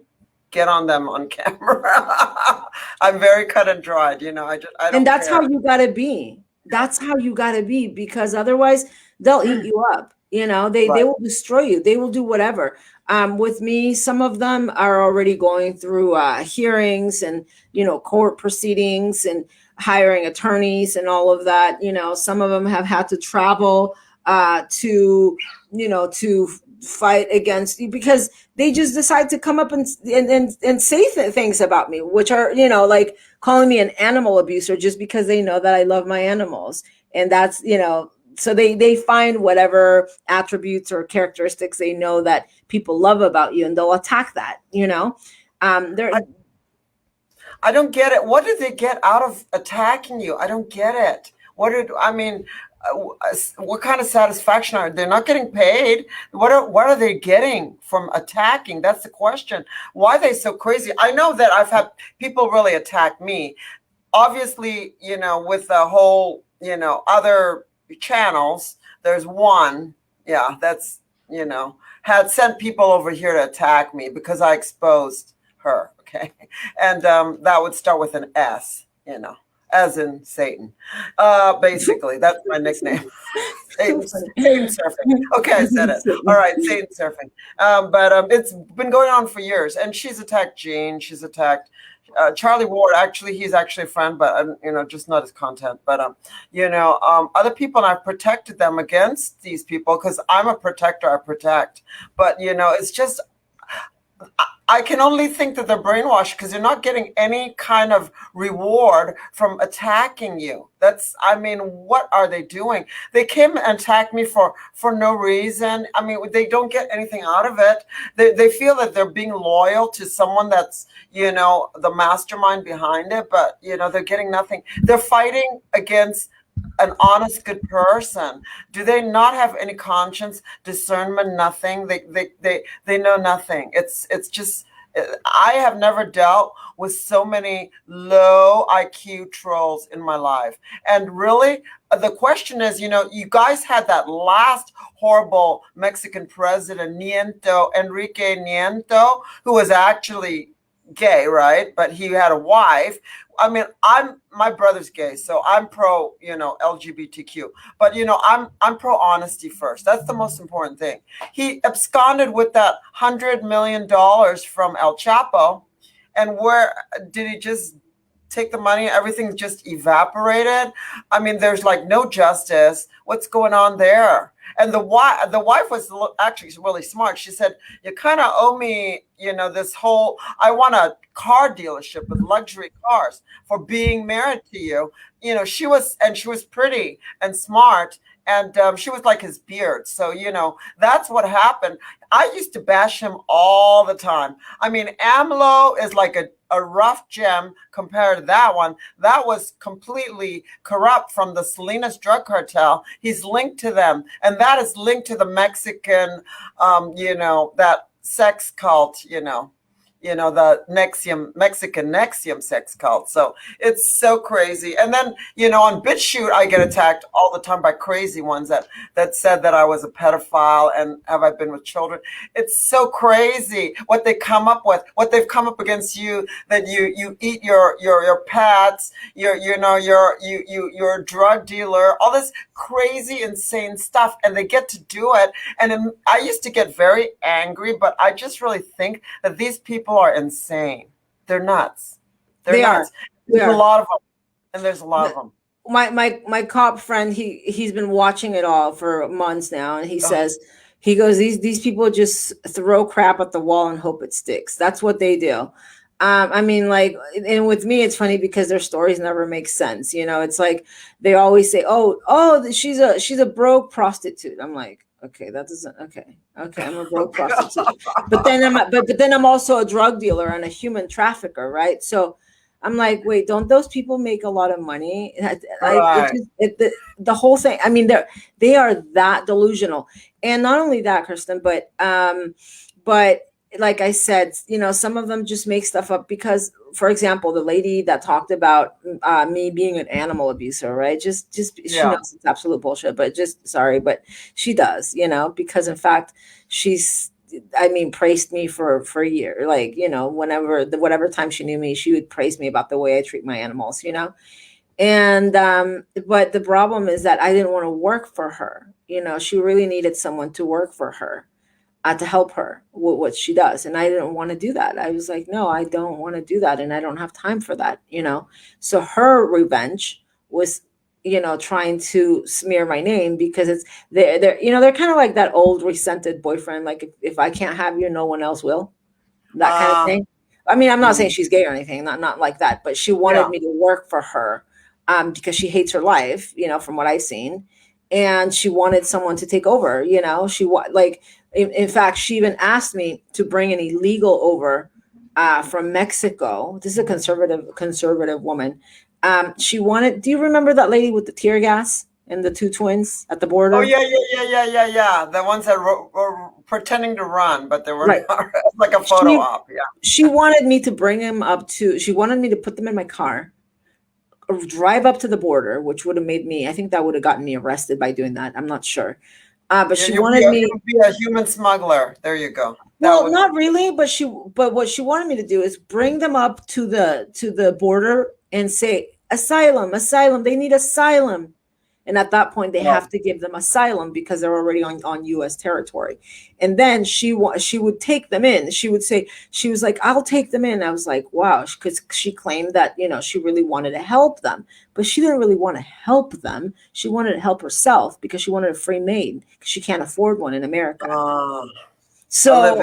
[SPEAKER 1] get on them on camera. I'm very cut and dried, I don't.
[SPEAKER 2] And that's how you gotta be. That's how you gotta be, because otherwise they'll eat you up. They will destroy you. They will do whatever. With me, some of them are already going through hearings and court proceedings and hiring attorneys and all of that. Some of them have had to travel to fight against you because they just decide to come up and say things about me, which are like calling me an animal abuser just because they know that I love my animals. And that's so they find whatever attributes or characteristics they know that people love about you, and they'll attack that.
[SPEAKER 1] I don't get it. What did they get out of attacking you? I don't get it. What kind of satisfaction are they're not getting paid? What are they getting from attacking? That's the question. Why are they so crazy? I know that I've had people really attack me. Obviously, with the whole, other channels, there's one, that's, had sent people over here to attack me because I exposed her. Okay. And that would start with an S, as in Satan. Basically, that's my nickname. Satan surfing. Okay, I said it. All right, Satan surfing. But it's been going on for years. And she's attacked Gene. She's attacked Charlie Ward. Actually, he's actually a friend, but, just not his content. But, other people, and I've protected them against these people because I'm a protector. I protect. But, it's just... I can only think that they're brainwashed because they're not getting any kind of reward from attacking you. What are they doing? They came and attacked me for no reason. I mean, they don't get anything out of it. They feel that they're being loyal to someone that's, the mastermind behind it, but, they're getting nothing. They're fighting against an honest, good person. Do they not have any conscience, discernment, nothing? They know nothing. It's just, I have never dealt with so many low IQ trolls in my life. And really, the question is, you guys had that last horrible Mexican president, Enrique Nieto, who was actually gay, right? But he had a wife. I mean, my brother's gay, so I'm pro, LGBTQ. But I'm pro honesty first. That's the most important thing. He absconded with that $100 million from El Chapo, and where did he just take the money? Everything just evaporated. I mean, there's like no justice. What's going on there? And the wife was actually really smart. She said, "You kind of owe me this whole, I want a car dealership with luxury cars for being married to you. She was pretty and smart, and she was like his beard. So, that's what happened. I used to bash him all the time. I mean, AMLO is like a rough gem compared to that one. That was completely corrupt from the Salinas drug cartel. He's linked to them, and that is linked to the Mexican, that sex cult, the Mexican Nexium sex cult. So it's so crazy. And then, on BitChute, I get attacked all the time by crazy ones that said that I was a pedophile and have I been with children. It's so crazy what they come up with, what they've come up against you, that you eat your pets, you're a drug dealer, all this crazy, insane stuff, and they get to do it. And I used to get very angry, but I just really think that these people are insane. They're nuts. They nuts. There's a lot of them, and there's a lot of them.
[SPEAKER 3] My cop friend, he's been watching it all for months now, and he says, he goes, these people just throw crap at the wall and hope it sticks. That's what they do. I mean, like, and with me, it's funny because their stories never make sense. It's like they always say, "Oh, she's a broke prostitute." I'm like, okay, that doesn't. Okay, I'm a broke prostitute, but then I'm also a drug dealer and a human trafficker, right? So I'm like, wait, don't those people make a lot of money?
[SPEAKER 1] Right.
[SPEAKER 3] The whole thing. I mean, they are that delusional, and not only that, Kirsten, but like I said, some of them just make stuff up because, for example, the lady that talked about me being an animal abuser, right? She knows it's absolute bullshit, but but she does, because in fact, praised me for a year. Like, whatever time she knew me, she would praise me about the way I treat my animals, And, but the problem is that I didn't want to work for her. She really needed someone to work for her. To help her with what she does. And I didn't want to do that. I was like, no, I don't want to do that. And I don't have time for that, So her revenge was, trying to smear my name because they're kind of like that old resented boyfriend. Like if I can't have you, no one else will. That kind of thing. I mean, I'm not saying she's gay or anything, not like that, but she wanted me to work for her because she hates her life, from what I've seen. And she wanted someone to take over, in fact, she even asked me to bring an illegal over from Mexico. This is a conservative woman. She wanted, do you remember that lady with the tear gas and the two twins at the border?
[SPEAKER 1] Oh, yeah. The ones that were pretending to run, but they were not, like a photo op. Yeah.
[SPEAKER 3] She wanted me to bring them she wanted me to put them in my car, drive up to the border, which would have made me, I think that would have gotten me arrested by doing that. I'm not sure. But she wanted me
[SPEAKER 1] to be a human smuggler. There you go.
[SPEAKER 3] Well, not really, but what she wanted me to do is bring them up to the border and say, asylum. They need asylum. And at that point, they have to give them asylum because they're already on U.S. territory. And then she would take them in. She would say, she was like, I'll take them in. I was like, wow, because she claimed that, she really wanted to help them. But she didn't really want to help them. She wanted to help herself because she wanted a free maid because she can't afford one in America. So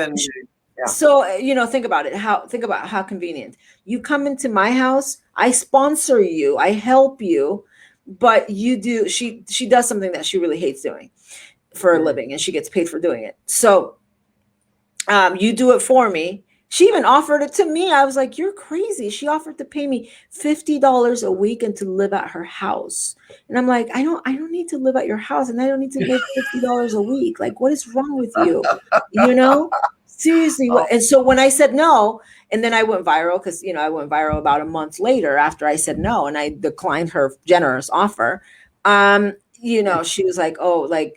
[SPEAKER 3] think about it. Think about how convenient. You come into my house, I sponsor you, I help you. But she does something that she really hates doing for a living, and she gets paid for doing it. So you do it for me. She even offered it to me. I was like, you're crazy. She offered to pay me $50 a week and to live at her house. And I'm like, I don't need to live at your house, and I don't need to make $50 a week. Like, what is wrong with you? Seriously. And so when I said no, and then I went viral because, I went viral about a month later after I said no, and I declined her generous offer. She was like,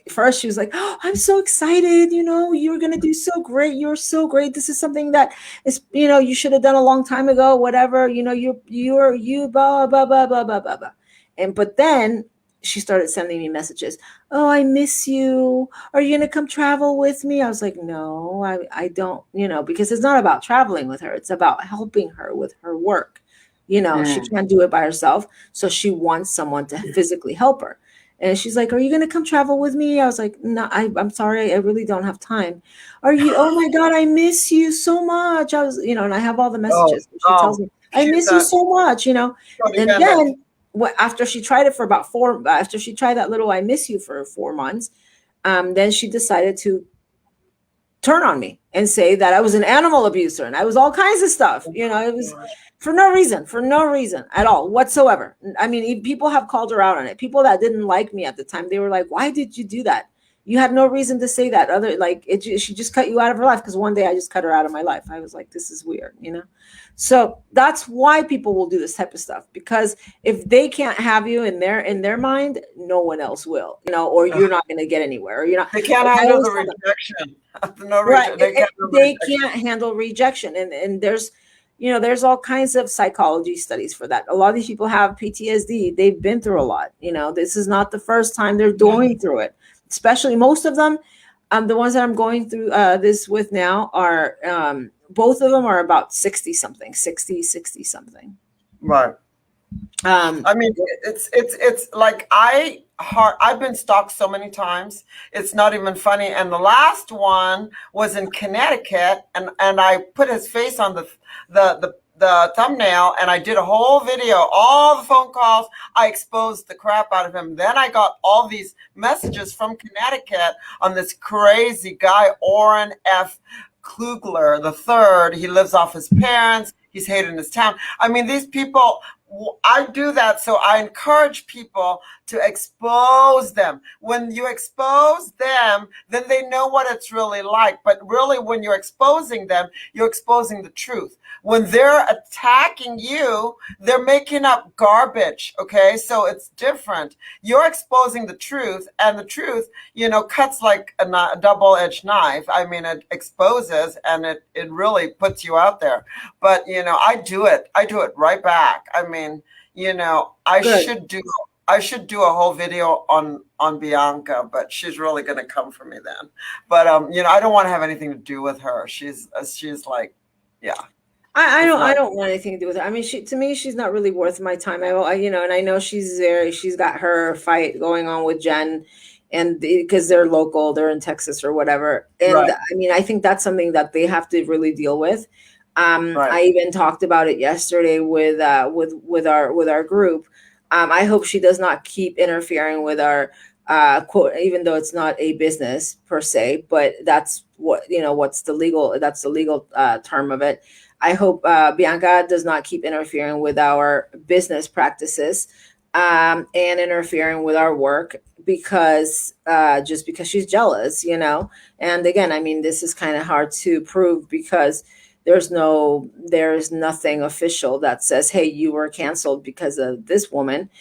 [SPEAKER 3] first she was like, oh, I'm so excited. You're going to do so great. You're so great. This is something that is, you should have done a long time ago, whatever, you blah, blah, blah, blah, blah, blah, blah. But then she started sending me messages. Oh, I miss you. Are you going to come travel with me? I was like, no, I don't, because it's not about traveling with her. It's about helping her with her work. She can't do it by herself. So she wants someone to physically help her. And she's like, "Are you going to come travel with me?" I was like, "No, I'm sorry. I really don't have time." "Are you? Oh my God, I miss you so much." I was, and I have all the
[SPEAKER 1] Oh,
[SPEAKER 3] messages. She tells me, "I
[SPEAKER 1] she's
[SPEAKER 3] miss you so much," And
[SPEAKER 1] codependent.
[SPEAKER 3] then after she tried it for about after she tried that little "I miss you" for 4 months, then she decided to turn on me and say that I was an animal abuser and I was all kinds of stuff. It was for no reason at all whatsoever. I mean, people have called her out on it. People that didn't like me at the time, they were like, "Why did you do that? You had no reason to say that." She just cut you out of her life. Because one day I just cut her out of my life. I was like, this is weird. So that's why people will do this type of stuff, because if they can't have you in their mind, no one else will, or you're not going to get anywhere, or you're not.
[SPEAKER 1] They can't
[SPEAKER 3] I
[SPEAKER 1] handle the
[SPEAKER 3] always tell them,
[SPEAKER 1] rejection. No
[SPEAKER 3] right,
[SPEAKER 1] They can't handle
[SPEAKER 3] they
[SPEAKER 1] rejection.
[SPEAKER 3] can't handle rejection, and there's all kinds of psychology studies for that. A lot of these people have PTSD. They've been through a lot. This is not the first time they're going through it. Especially most of them, the ones that I'm going through this with now are both of them are about 60 something.
[SPEAKER 1] Right. I mean, it's like I've been stalked so many times. It's not even funny. And the last one was in Connecticut, and I put his face on the thumbnail, and I did a whole video, all the phone calls. I exposed the crap out of him. Then I got all these messages from Connecticut on this crazy guy, Orrin F. Klugler the third. He lives off his parents. He's hated in his town. I mean, these people, I do that, so I encourage people to expose them. When you expose them, then they know what it's really like. But really, when you're exposing them, you're exposing the truth. When they're attacking you, they're making up garbage, okay? So it's different. You're exposing the truth, and the truth, cuts like a double-edged knife. I mean, it exposes, and it really puts you out there. But, I do it right back. I mean, I
[SPEAKER 3] Good.
[SPEAKER 1] should do a whole video on Bianca, but she's really going to come for me then. But I don't want to have anything to do with her. She's like, yeah.
[SPEAKER 3] I don't want anything to do with her. I mean, to me, she's not really worth my time. And I know she's got her fight going on with Jen, and because they're local, they're in Texas or whatever. And
[SPEAKER 1] Right.
[SPEAKER 3] I mean, I think that's something that they have to really deal with.
[SPEAKER 1] Right.
[SPEAKER 3] I even talked about it yesterday with our group. I hope she does not keep interfering with our quote, even though it's not a business per se, but that's that's the legal term of it. I hope Bianca does not keep interfering with our business practices and interfering with our work because just because she's jealous. And again, I mean, this is kind of hard to prove because there's nothing official that says, "Hey, you were canceled because of this woman."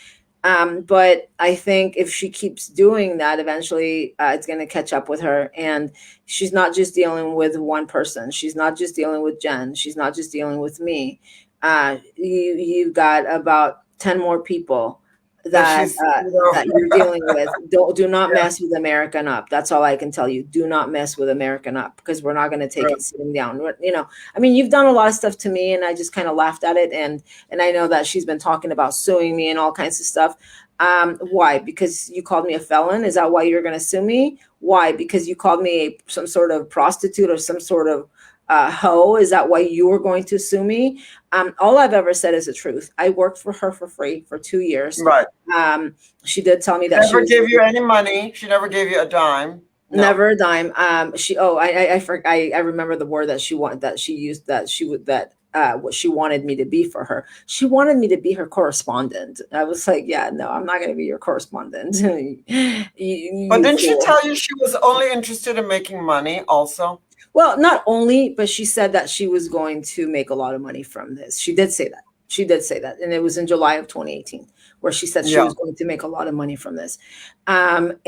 [SPEAKER 3] But I think if she keeps doing that, eventually it's going to catch up with her. And she's not just dealing with one person. She's not just dealing with Jen. She's not just dealing with me. You've got about 10 more people that you're dealing with. Do not mess with American Up. That's all I can tell you. Do not mess with American Up, because we're not going to take it sitting down. I mean, you've done a lot of stuff to me, and I just kind of laughed at it. And I know that she's been talking about suing me and all kinds of stuff. Why? Because you called me a felon? Is that why you're going to sue me? Why? Because you called me some sort of prostitute or some sort of hoe? Is that why you were going to sue me? All I've ever said is the truth. I worked for her for free for 2 years.
[SPEAKER 1] Right.
[SPEAKER 3] She did tell me that
[SPEAKER 1] never gave you any money. She never gave you a dime. No.
[SPEAKER 3] Never a dime. I remember the word that she wanted, that she used, what she wanted me to be for her. She wanted me to be her correspondent. I was like, yeah, no, I'm not going to be your correspondent.
[SPEAKER 1] But didn't she tell you she was only interested in making money also?
[SPEAKER 3] Well, not only, but she said that she was going to make a lot of money from this. She did say that. And it was in July of 2018 where she said she was going to make a lot of money from this. And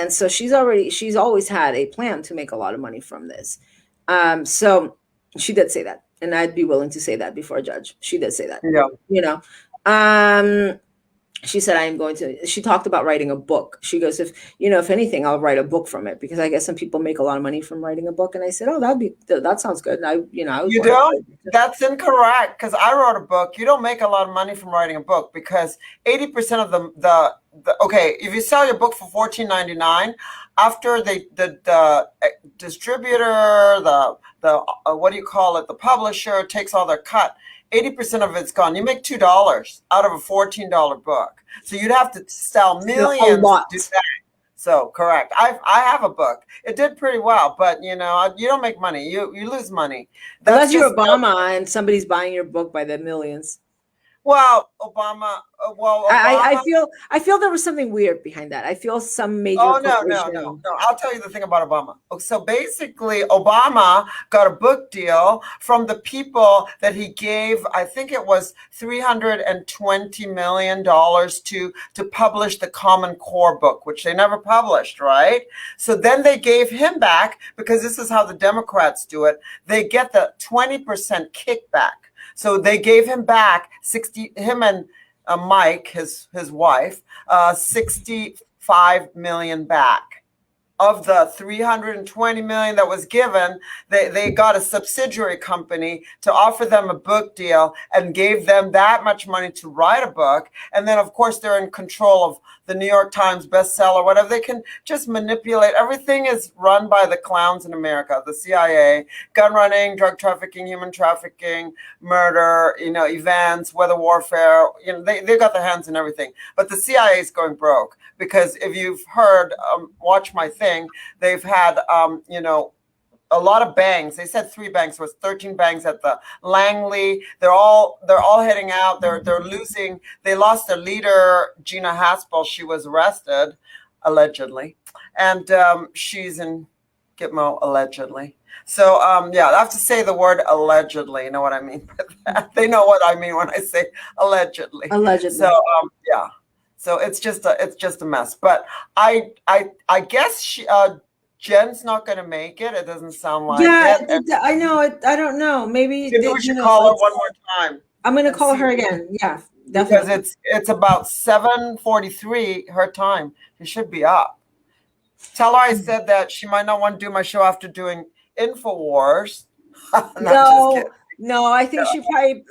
[SPEAKER 3] so she's always had a plan to make a lot of money from this. So she did say that. And I'd be willing to say that before a judge. She did say that.
[SPEAKER 1] Yeah.
[SPEAKER 3] She said, she talked about writing a book. She goes, if anything, I'll write a book from it, because I guess some people make a lot of money from writing a book. And I said, oh, that sounds good. And
[SPEAKER 1] you don't? That's incorrect. Because I wrote a book. You don't make a lot of money from writing a book, because 80% of okay, if you sell your book for $14.99, after the distributor, the what do you call it, the publisher takes all their cut, 80% of it's gone. You make $2 out of a $14 book. So you'd have to sell millions to do that. So correct. I have a book. It did pretty well, but you don't make money. You lose money.
[SPEAKER 3] Unless you're Obama and somebody's buying your book by the millions.
[SPEAKER 1] Well, Obama.
[SPEAKER 3] I feel there was something weird behind that. I feel some major.
[SPEAKER 1] Oh no! I'll tell you the thing about Obama. So basically, Obama got a book deal from the people that he gave. I think it was $320 million to publish the Common Core book, which they never published, right? So then they gave him back, because this is how the Democrats do it. They get the 20% kickback. So they gave him back him and Mike, his wife, $65 million back. Of the $320 million that was given, they got a subsidiary company to offer them a book deal and gave them that much money to write a book. And then, of course, they're in control of the New York Times bestseller, whatever. They can just manipulate. Everything is run by the clowns in America, the CIA, gun running, drug trafficking, human trafficking, murder, events, weather warfare. They got their hands in everything. But the CIA is going broke, because if you've heard, watch my thing, they've had, a lot of bangs. They said 3 bangs. There was 13 bangs at the Langley. They're all heading out. They're losing. They lost their leader, Gina Haspel. She was arrested, allegedly, and she's in Gitmo, allegedly. So I have to say the word allegedly. You know what I mean by that? They know what I mean when I say allegedly.
[SPEAKER 3] Allegedly.
[SPEAKER 1] So yeah. So it's just a mess. But I guess Jen's not going to make it. It doesn't sound like it.
[SPEAKER 3] I know. I don't know. Maybe
[SPEAKER 1] we should call her one more time.
[SPEAKER 3] I'm going to call her again. Yeah, definitely.
[SPEAKER 1] Because it's about 7:43 her time. She should be up. Tell her I said that she might not want to do my show after doing InfoWars.
[SPEAKER 3] No, I think she probably,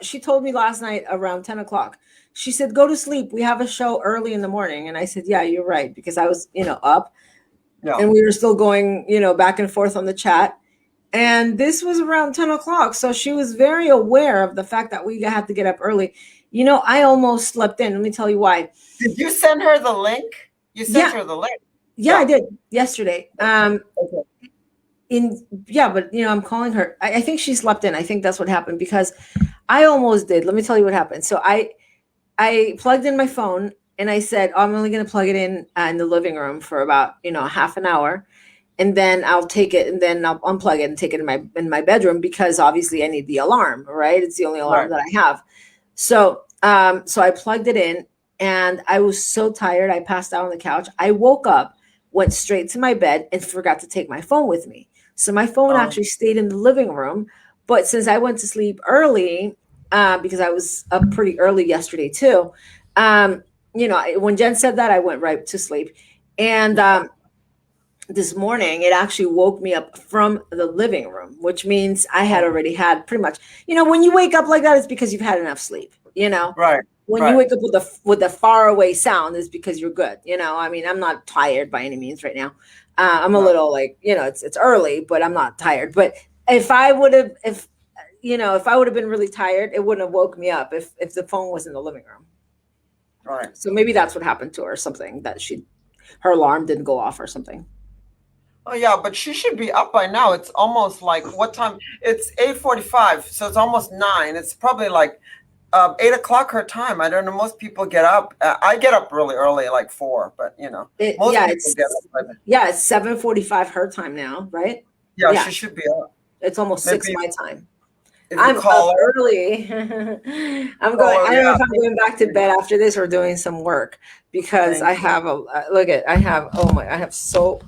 [SPEAKER 3] she told me last night around 10 o'clock. She said, go to sleep. We have a show early in the morning. And I said, yeah, you're right. Because I was, up. Yeah. And we were still going, back and forth on the chat. And this was around 10 o'clock. So she was very aware of the fact that we had to get up early. I almost slept in. Let me tell you why.
[SPEAKER 1] Did you send her the link? You sent her the link.
[SPEAKER 3] Yeah, I did yesterday. Okay. But I'm calling her. I think she slept in. I think that's what happened, because I almost did. Let me tell you what happened. So I plugged in my phone and I said, I'm only going to plug it in the living room for about, half an hour. And then I'll take it and then I'll unplug it and take it in my bedroom, because obviously I need the alarm, right? It's the only alarm that I have. So I plugged it in and I was so tired. I passed out on the couch. I woke up, went straight to my bed and forgot to take my phone with me. So my phone actually stayed in the living room. But since I went to sleep early, because I was up pretty early yesterday too, when Jen said that, I went right to sleep. And this morning, it actually woke me up from the living room, which means I had already had pretty much, when you wake up like that, it's because you've had enough sleep,
[SPEAKER 1] Right.
[SPEAKER 3] When you wake up with a far away sound, is because you're good. I mean, I'm not tired by any means right now. I'm a little it's early, but I'm not tired. But if I would have been really tired, it wouldn't have woke me up if the phone was in the living room.
[SPEAKER 1] Right.
[SPEAKER 3] So maybe that's what happened to her, something that her alarm didn't go off or something.
[SPEAKER 1] Oh yeah, but she should be up by now. It's almost like, what time? It's 8:45, so it's almost 9. It's probably like 8 o'clock her time. I don't know. Most people get up. I get up really early, like 4, but most people get up.
[SPEAKER 3] It's 7:45 her time now, right?
[SPEAKER 1] Yeah, she should be up.
[SPEAKER 3] It's almost 6 my time.
[SPEAKER 1] I'm
[SPEAKER 3] up early. I don't know if I'm going back to bed after this or doing some work, because I have so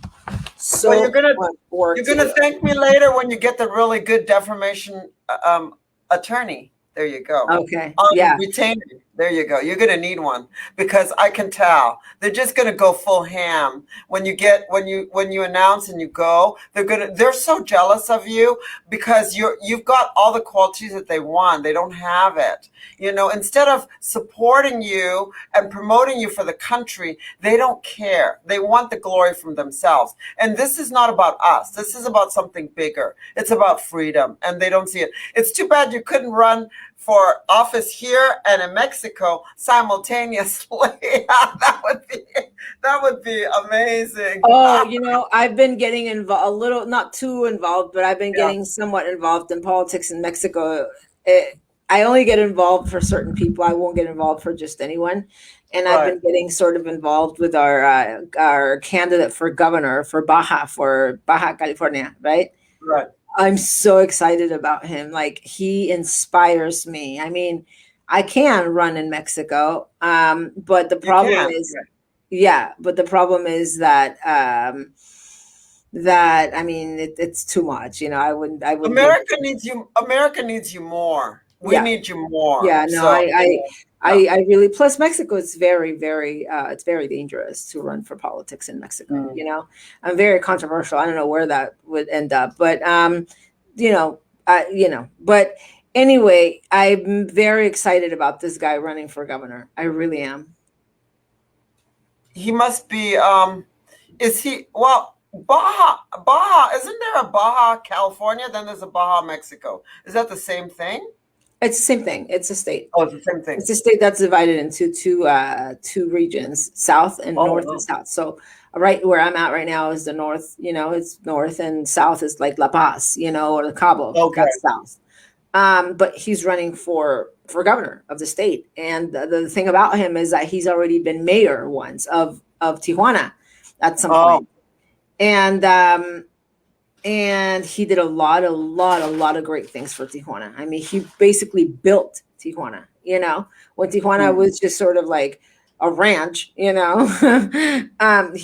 [SPEAKER 1] well,
[SPEAKER 3] much work.
[SPEAKER 1] You're gonna thank me later when you get the really good defamation attorney. There you go.
[SPEAKER 3] Okay. Yeah.
[SPEAKER 1] Retainer. There you go. You're going to need one because I can tell they're just going to go full ham when you announce and you go. They're so jealous of you because you've got all the qualities that they want. They don't have it. Instead of supporting you and promoting you for the country, they don't care. They want the glory from themselves. And this is not about us. This is about something bigger. It's about freedom, and they don't see it. It's too bad you couldn't run for office here and in Mexico simultaneously. that would be amazing.
[SPEAKER 3] Oh, I've been getting involved a little, not too involved, but I've been getting somewhat involved in politics in Mexico. I only get involved for certain people. I won't get involved for just anyone. And I've been getting sort of involved with our candidate for governor for Baja California, right?
[SPEAKER 1] Right.
[SPEAKER 3] I'm so excited about him. Like, he inspires me. I mean, I can run in Mexico, but the problem is, but the problem is that I mean, it's too much. I wouldn't.
[SPEAKER 1] America needs you. America needs you more. We need you more.
[SPEAKER 3] Yeah, no, I really, plus Mexico is very, very, it's very dangerous to run for politics in Mexico. I'm very controversial. I don't know where that would end up, but, but anyway, I'm very excited about this guy running for governor. I really am.
[SPEAKER 1] He must be, is he, well, Baja, isn't there a Baja California? Then there's a Baja Mexico. Is that the same thing?
[SPEAKER 3] It's the same thing. It's a state.
[SPEAKER 1] Oh, it's the same thing.
[SPEAKER 3] It's a state that's divided into two regions, south and north and south. So right where I'm at right now is the north, it's north, and south is like La Paz, or the Cabo.
[SPEAKER 1] Okay.
[SPEAKER 3] That's south. But he's running for governor of the state. And the thing about him is that he's already been mayor once of Tijuana at some point. And he did a lot of great things for Tijuana. I mean, he basically built Tijuana, when Tijuana was just sort of like a ranch, he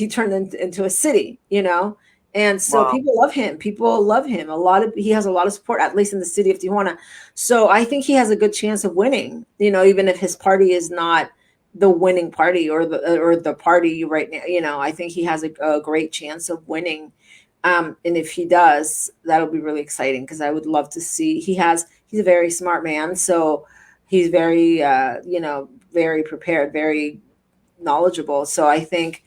[SPEAKER 3] turned into a city, and so people love him. He has a lot of support, at least in the city of Tijuana. So I think he has a good chance of winning, even if his party is not the winning party or the party right now, I think he has a great chance of winning. And if he does, that'll be really exciting because I would love to see. He's a very smart man, so he's very, very prepared, very knowledgeable. So I think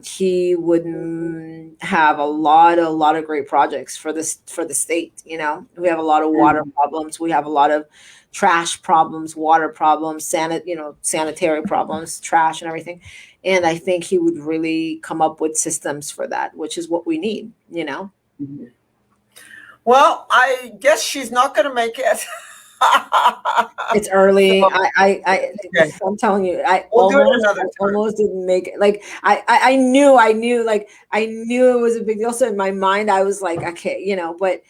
[SPEAKER 3] he would have a lot of great projects for the state. We have a lot of water problems. We have a lot of trash problems, water problems, sanitary problems, trash and everything. And I think he would really come up with systems for that, which is what we need,
[SPEAKER 1] Well, I guess she's not going to make it.
[SPEAKER 3] It's early. I'm telling you, I almost didn't make it. Like I knew it was a big deal. So in my mind, I was like, okay, but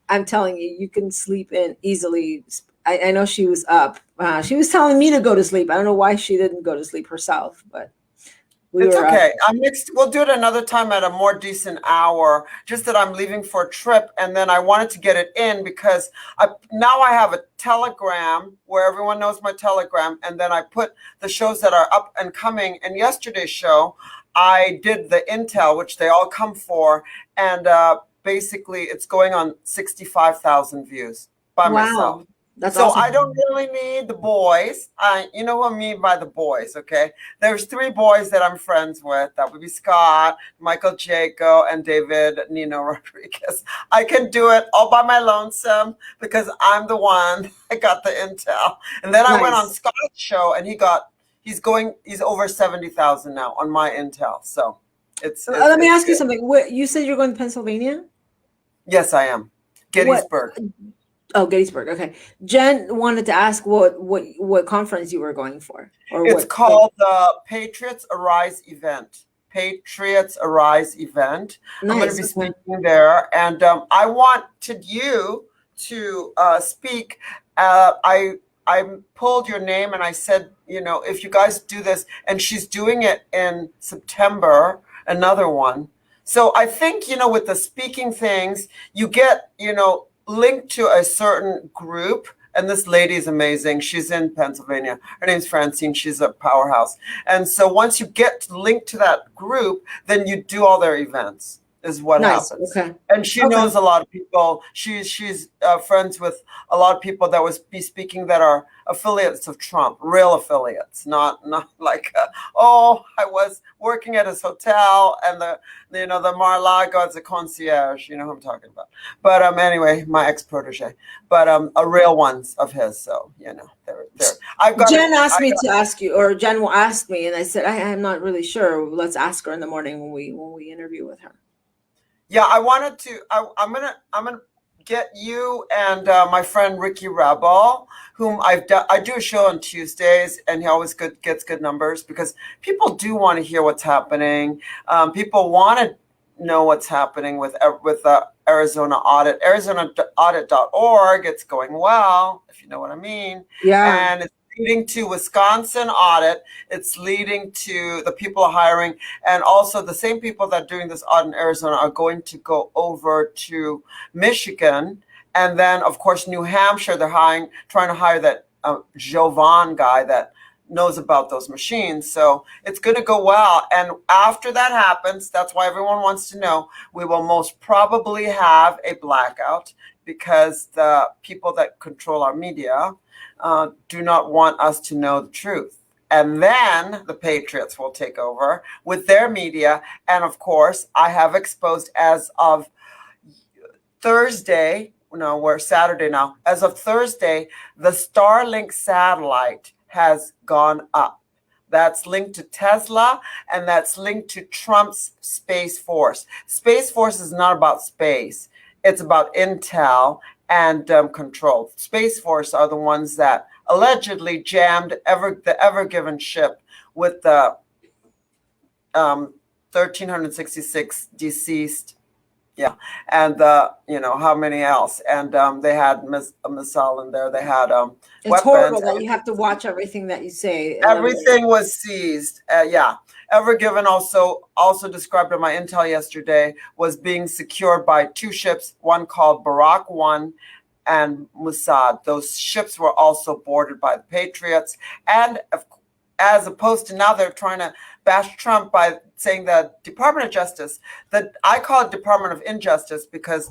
[SPEAKER 3] I'm telling you, you can sleep in easily. I know she was up. She was telling me to go to sleep. I don't know why she didn't go to sleep herself, but
[SPEAKER 1] it's okay. We'll do it another time at a more decent hour. Just that I'm leaving for a trip, and then I wanted to get it in because now I have a Telegram where everyone knows my Telegram, and then I put the shows that are up and coming. And yesterday's show, I did the intel, which they all come for, and basically it's going on 65,000 views by myself.
[SPEAKER 3] That's
[SPEAKER 1] so
[SPEAKER 3] awesome.
[SPEAKER 1] I don't really need the boys. You know what I mean by the boys, okay? There's 3 boys that I'm friends with. That would be Scott, Michael Jaco, and David Nino Rodriguez. I can do it all by my lonesome because I'm the one that got the intel. And then I went on Scott's show, and he's over 70,000 now on my intel. So it's
[SPEAKER 3] let me ask you something. You said you're going to Pennsylvania?
[SPEAKER 1] Yes, I am. Gettysburg.
[SPEAKER 3] Oh, Gettysburg. Okay. Jen wanted to ask what conference you were going for.
[SPEAKER 1] It's called the Patriots Arise event. Patriots Arise event. Nice. I'm going to be speaking there. And I wanted you to speak. I pulled your name and I said, if you guys do this, and she's doing it in September, another one. So I think, with the speaking things, you get, linked to a certain group And this lady is amazing. She's in Pennsylvania. Her name's Francine. She's a powerhouse. And so once you get linked to that group, then you do all their events, is what
[SPEAKER 3] Nice.
[SPEAKER 1] happens.
[SPEAKER 3] Okay.
[SPEAKER 1] And she
[SPEAKER 3] Okay.
[SPEAKER 1] knows a lot of people. She's friends with a lot of people that would be speaking that are affiliates of Trump, real affiliates, not like, I was working at his hotel and the Mar-a-Lago as a concierge. You know who I'm talking about. But anyway, my ex-protege. But a real ones of his. So they're.
[SPEAKER 3] Jen asked me to ask you, or Jen will ask me, and I said I'm not really sure. Let's ask her in the morning when we interview with her.
[SPEAKER 1] Yeah, I wanted to. I'm gonna get you and my friend Ricky Rabal, whom I do a show on Tuesdays, and he always gets good numbers because people do want to hear what's happening. People want to know what's happening with the Arizona audit. ArizonaAudit.org. It's going well, if you know what I mean.
[SPEAKER 3] Yeah.
[SPEAKER 1] And it's leading to Wisconsin audit. It's leading to the people hiring, and also the same people that are doing this audit in Arizona are going to go over to Michigan, and then of course New Hampshire. They're trying to hire that Jovan guy that knows about those machines. So it's going to go well. And after that happens, that's why everyone wants to know, we will most probably have a blackout because the people that control our media do not want us to know the truth. And then the Patriots will take over with their media. And of course, I have exposed as of Thursday, no, we're Saturday now. As of Thursday, the Starlink satellite has gone up. That's linked to Tesla, and that's linked to Trump's Space Force. Space Force is not about space. It's about intel and control. Space Force are the ones that allegedly jammed the Ever Given ship with the 1,366 deceased. Yeah, and how many else? And they had a missile in there. They had
[SPEAKER 3] It's
[SPEAKER 1] weapons.
[SPEAKER 3] horrible that you have to watch everything that you say.
[SPEAKER 1] Everything was seized. Yeah. Ever Given also described in my intel yesterday was being secured by two ships, one called Barak 1 and Mossad. Those ships were also boarded by the Patriots. And as opposed to now they're trying to bash Trump by saying the Department of Justice, that I call it Department of Injustice because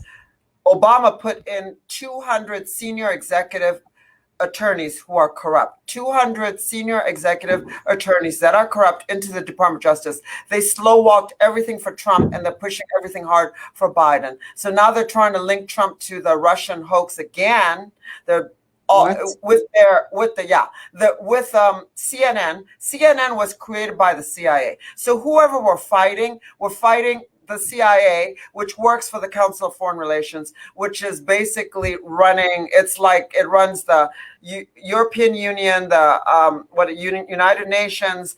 [SPEAKER 1] Obama put in 200 senior executive attorneys who are corrupt, 200 senior executive attorneys that are corrupt into the Department of Justice. They slow walked everything for Trump and they're pushing everything hard for Biden. So now they're trying to link Trump to the Russian hoax again. They're with CNN. CNN was created by the CIA. So whoever we're fighting the CIA, which works for the Council of Foreign Relations, which is basically it runs the European Union, the United Nations.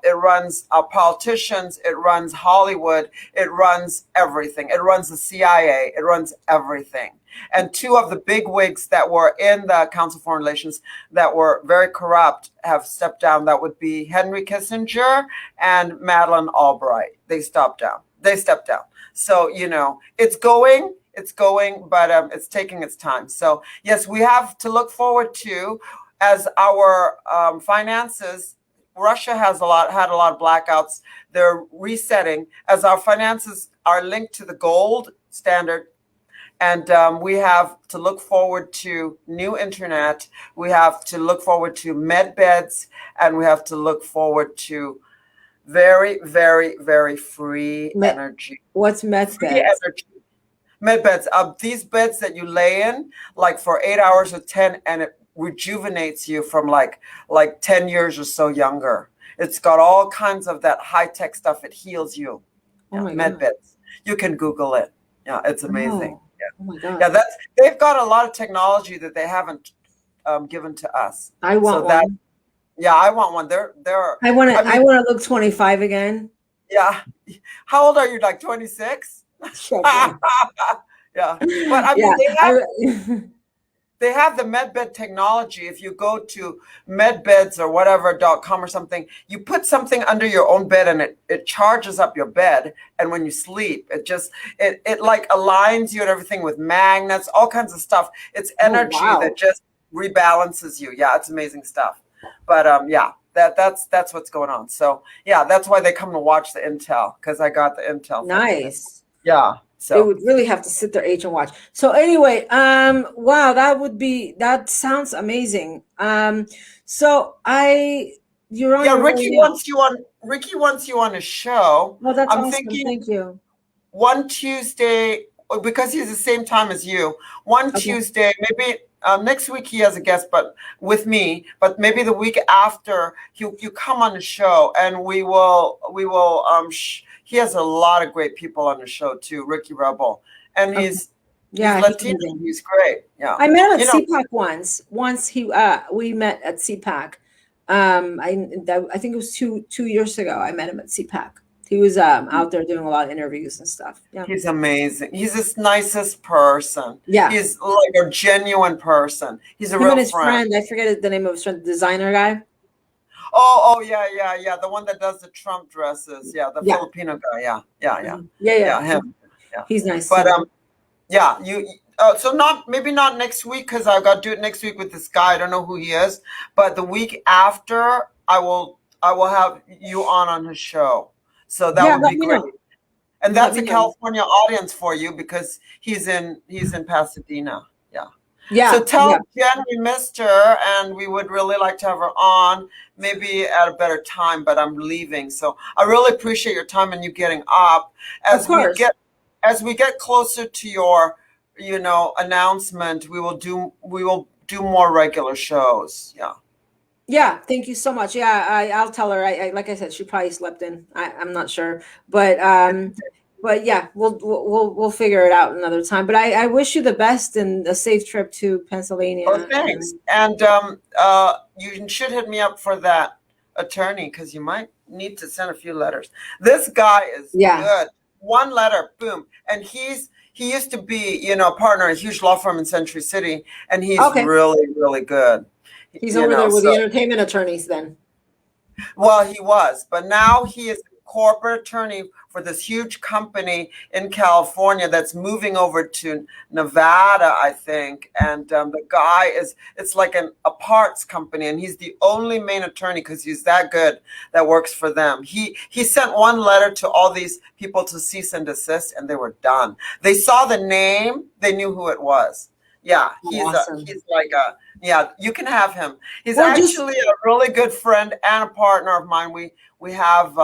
[SPEAKER 1] It runs politicians. It runs Hollywood. It runs everything. It runs the CIA. It runs everything. And two of the big wigs that were in the Council of Foreign Relations that were very corrupt have stepped down. That would be Henry Kissinger and Madeleine Albright. They stepped down. So, it's going, but it's taking its time. So, yes, we have to look forward to, as our finances, Russia had a lot of blackouts. They're resetting as our finances are linked to the gold standard. And we have to look forward to new internet. We have to look forward to med beds, and we have to look forward to very, very, very free energy.
[SPEAKER 3] What's med beds?
[SPEAKER 1] Med beds. These beds that you lay in like for 8 hours or 10, and it rejuvenates you from like 10 years or so younger. It's got all kinds of that high-tech stuff. It heals you. Med beds. You can Google it. Yeah, it's amazing.
[SPEAKER 3] Oh my God.
[SPEAKER 1] Yeah, they've got a lot of technology that they haven't given to us.
[SPEAKER 3] I want one.
[SPEAKER 1] Yeah, I want one.
[SPEAKER 3] I want to look 25 again.
[SPEAKER 1] Yeah. How old are you? Like 26? Yeah. But I mean, they have the medbed technology. If you go to medbeds or whatever.com or something, you put something under your own bed and it charges up your bed. And when you sleep, it like aligns you and everything with magnets, all kinds of stuff. It's energy that just rebalances you. Yeah, it's amazing stuff. But yeah, that's what's going on. So yeah, that's why they come to watch the intel, because I got the intel.
[SPEAKER 3] Nice.
[SPEAKER 1] Yeah.
[SPEAKER 3] They
[SPEAKER 1] So
[SPEAKER 3] would really have to sit their age and watch. So anyway, wow, that sounds amazing. So you're on
[SPEAKER 1] yeah,
[SPEAKER 3] your way now.
[SPEAKER 1] Ricky wants you on a show.
[SPEAKER 3] Well, that's
[SPEAKER 1] I'm
[SPEAKER 3] awesome.
[SPEAKER 1] thinking
[SPEAKER 3] Thank you.
[SPEAKER 1] one Tuesday, because he's the same time as you. One
[SPEAKER 3] Okay.
[SPEAKER 1] Tuesday, maybe next week he has a guest, but with me. But maybe the week after, you come on the show, and we will. He has a lot of great people on the show too. Ricky Rebel, and he's
[SPEAKER 3] Yeah,
[SPEAKER 1] he's Latino. He's great. Yeah,
[SPEAKER 3] I met him
[SPEAKER 1] You
[SPEAKER 3] at
[SPEAKER 1] know,
[SPEAKER 3] CPAC once. We met at CPAC. I think it was two years ago. I met him at CPAC. He was out there doing a lot of interviews and stuff. Yeah,
[SPEAKER 1] he's amazing. He's the nicest person.
[SPEAKER 3] yeah.
[SPEAKER 1] He's like a genuine person. He's a
[SPEAKER 3] Him
[SPEAKER 1] real
[SPEAKER 3] and his
[SPEAKER 1] friend.
[SPEAKER 3] friend. I forget the name of his friend, the designer guy.
[SPEAKER 1] Oh, yeah. The one that does the Trump dresses. Yeah, the
[SPEAKER 3] Yeah.
[SPEAKER 1] Filipino guy. Yeah.
[SPEAKER 3] Yeah.
[SPEAKER 1] Him. Yeah.
[SPEAKER 3] He's nice.
[SPEAKER 1] But
[SPEAKER 3] too.
[SPEAKER 1] yeah, so maybe not next week, because I've got to do it next week with this guy. I don't know who he is, but the week after, I will have you on his show. So that would
[SPEAKER 3] let
[SPEAKER 1] be
[SPEAKER 3] me
[SPEAKER 1] great.
[SPEAKER 3] know.
[SPEAKER 1] And that's
[SPEAKER 3] Let
[SPEAKER 1] a
[SPEAKER 3] me know.
[SPEAKER 1] California audience for you, because he's in Pasadena. Yeah.
[SPEAKER 3] Yeah.
[SPEAKER 1] So tell Jen we missed her, and we would really like to have her on, maybe at a better time, but I'm leaving. So I really appreciate your time and you getting up.
[SPEAKER 3] Of course.
[SPEAKER 1] As we get closer to your, announcement, we will do more regular shows. Yeah.
[SPEAKER 3] Yeah, thank you so much. Yeah, I'll tell her. I like I said, she probably slept in. I'm not sure, but yeah, we'll figure it out another time. But I wish you the best and a safe trip to Pennsylvania.
[SPEAKER 1] Oh, thanks. And you should hit me up for that attorney, because you might need to send a few letters. This guy is good. One letter, boom. And he used to be, a partner in a huge law firm in Century City, and he's really, really good.
[SPEAKER 3] He's over there with the entertainment attorneys then.
[SPEAKER 1] Well, he was, but now he is a corporate attorney for this huge company in California that's moving over to Nevada, I think. And the guy it's like a parts company, and he's the only main attorney, because he's that good, that works for them. He sent one letter to all these people to cease and desist, and they were done. They saw the name, they knew who it was. Yeah, he's like you can have him. He's actually a really good friend and a partner of mine. We have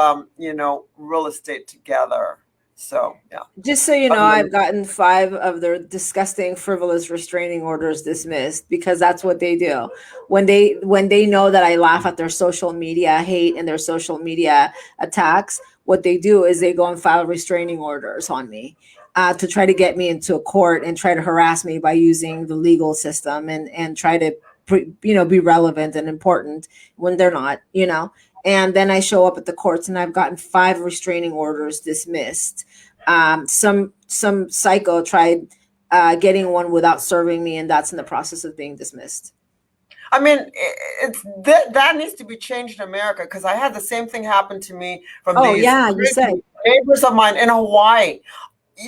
[SPEAKER 1] real estate together. So yeah.
[SPEAKER 3] Just so you know, I've gotten 5 of their disgusting, frivolous restraining orders dismissed, because that's what they do. When they know that I laugh at their social media hate and their social media attacks, what they do is they go and file restraining orders on me. To try to get me into a court and try to harass me by using the legal system and try to, be relevant and important when they're not, And then I show up at the courts, and I've gotten 5 restraining orders dismissed. Some psycho tried getting one without serving me, and that's in the process of being dismissed.
[SPEAKER 1] I mean, that needs to be changed in America, because I had the same thing happen to me from these
[SPEAKER 3] you said
[SPEAKER 1] neighbors of mine in Hawaii.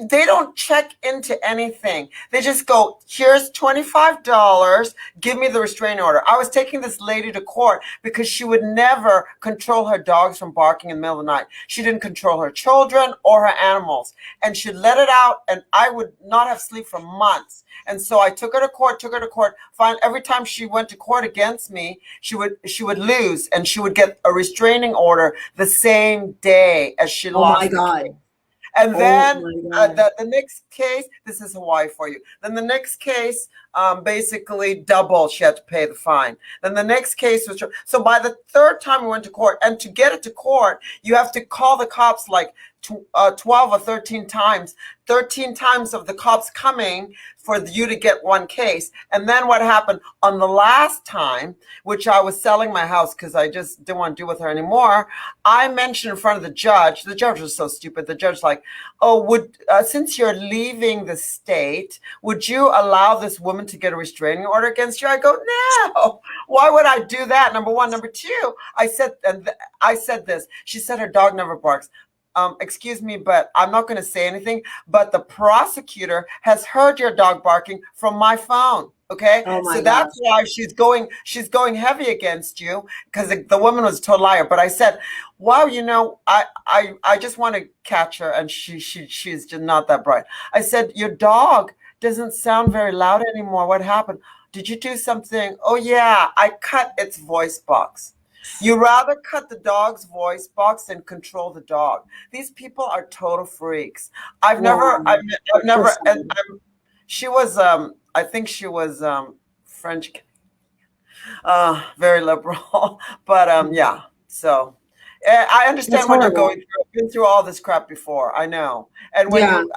[SPEAKER 1] They don't check into anything. They just go, here's $25, give me the restraining order. I was taking this lady to court because she would never control her dogs from barking in the middle of the night. She didn't control her children or her animals, and she'd let it out, and I would not have sleep for months. And so I took her to court. Every time she went to court against me, she would lose, and she would get a restraining order the same day as she lost.
[SPEAKER 3] Oh my God.
[SPEAKER 1] And then the next case, this is Hawaii for you. Then the next case, basically double, she had to pay the fine. Then the next case was, so by the 3rd time we went to court, and to get it to court, you have to call the cops like 12 or 13 times. 13 times of the cops coming for you to get one case. And then what happened on the last time, which I was selling my house because I just didn't want to deal with her anymore, I mentioned in front of the judge was so stupid. The judge's like, oh, since you're leaving the state, would you allow this woman to get a restraining order against you? I go, no, why would I do that? Number one. Number two, I said this. She said her dog never barks. excuse me, but I'm not going to say anything. But the prosecutor has heard your dog barking from my phone. Okay,
[SPEAKER 3] Oh my
[SPEAKER 1] so
[SPEAKER 3] gosh.
[SPEAKER 1] that's why she's going heavy against you, because the woman was a total liar. But I said, wow, I just want to catch her, and she's just not that bright. I said, your dog doesn't sound very loud anymore. What happened? Did you do something? Oh yeah, I cut its voice box. You rather cut the dog's voice box than control the dog. These people are total freaks. I've never,
[SPEAKER 3] Wow.
[SPEAKER 1] I've never, and she was, I think she was French, very liberal, but yeah. So I
[SPEAKER 3] That's
[SPEAKER 1] understand what you're
[SPEAKER 3] horrible.
[SPEAKER 1] going through. I've been through all this crap before. I know. And when
[SPEAKER 3] Yeah.
[SPEAKER 1] you,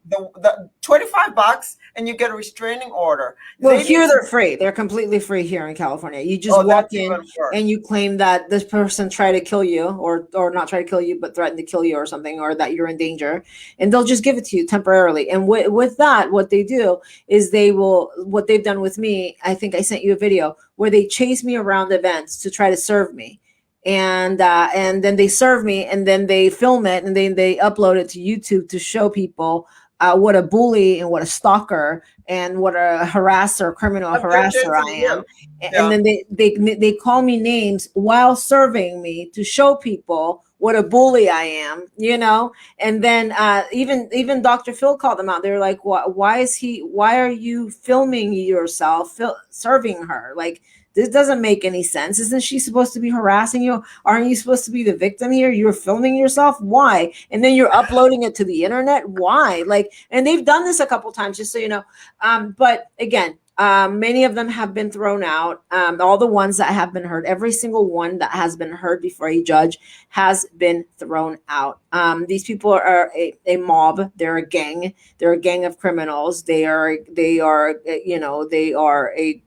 [SPEAKER 1] the $25 and you get a restraining order.
[SPEAKER 3] Well,
[SPEAKER 1] They need
[SPEAKER 3] here
[SPEAKER 1] to.
[SPEAKER 3] they're free. They're completely free here in California. You just
[SPEAKER 1] Oh,
[SPEAKER 3] walk
[SPEAKER 1] that's
[SPEAKER 3] in
[SPEAKER 1] even worse.
[SPEAKER 3] and you claim that this person tried to kill you, or not try to kill you, but threatened to kill you or something, or that you're in danger, and they'll just give it to you temporarily. And with that, what they do is what they've done with me. I think I sent you a video where they chase me around events to try to serve me. And then they serve me, and then they film it, and then they upload it to YouTube to show people what a bully and what a stalker and what a harasser, criminal
[SPEAKER 1] But they're
[SPEAKER 3] harasser I
[SPEAKER 1] chasing
[SPEAKER 3] am.
[SPEAKER 1] you.
[SPEAKER 3] And
[SPEAKER 1] Yeah.
[SPEAKER 3] then they call me names while serving me to show people what a bully I am, you know. And then even Dr. Phil called them out. They're like, why are you filming yourself serving her? Like, this doesn't make any sense. Isn't she supposed to be harassing you? Aren't you supposed to be the victim here? You're filming yourself. Why? And then you're uploading it to the internet. Why? Like, and they've done this a couple times, just so you know. But again, many of them have been thrown out. All the ones that have been heard, every single one that has been heard before a judge has been thrown out. These people are a mob. They're a gang. They're a gang of criminals. They are they are a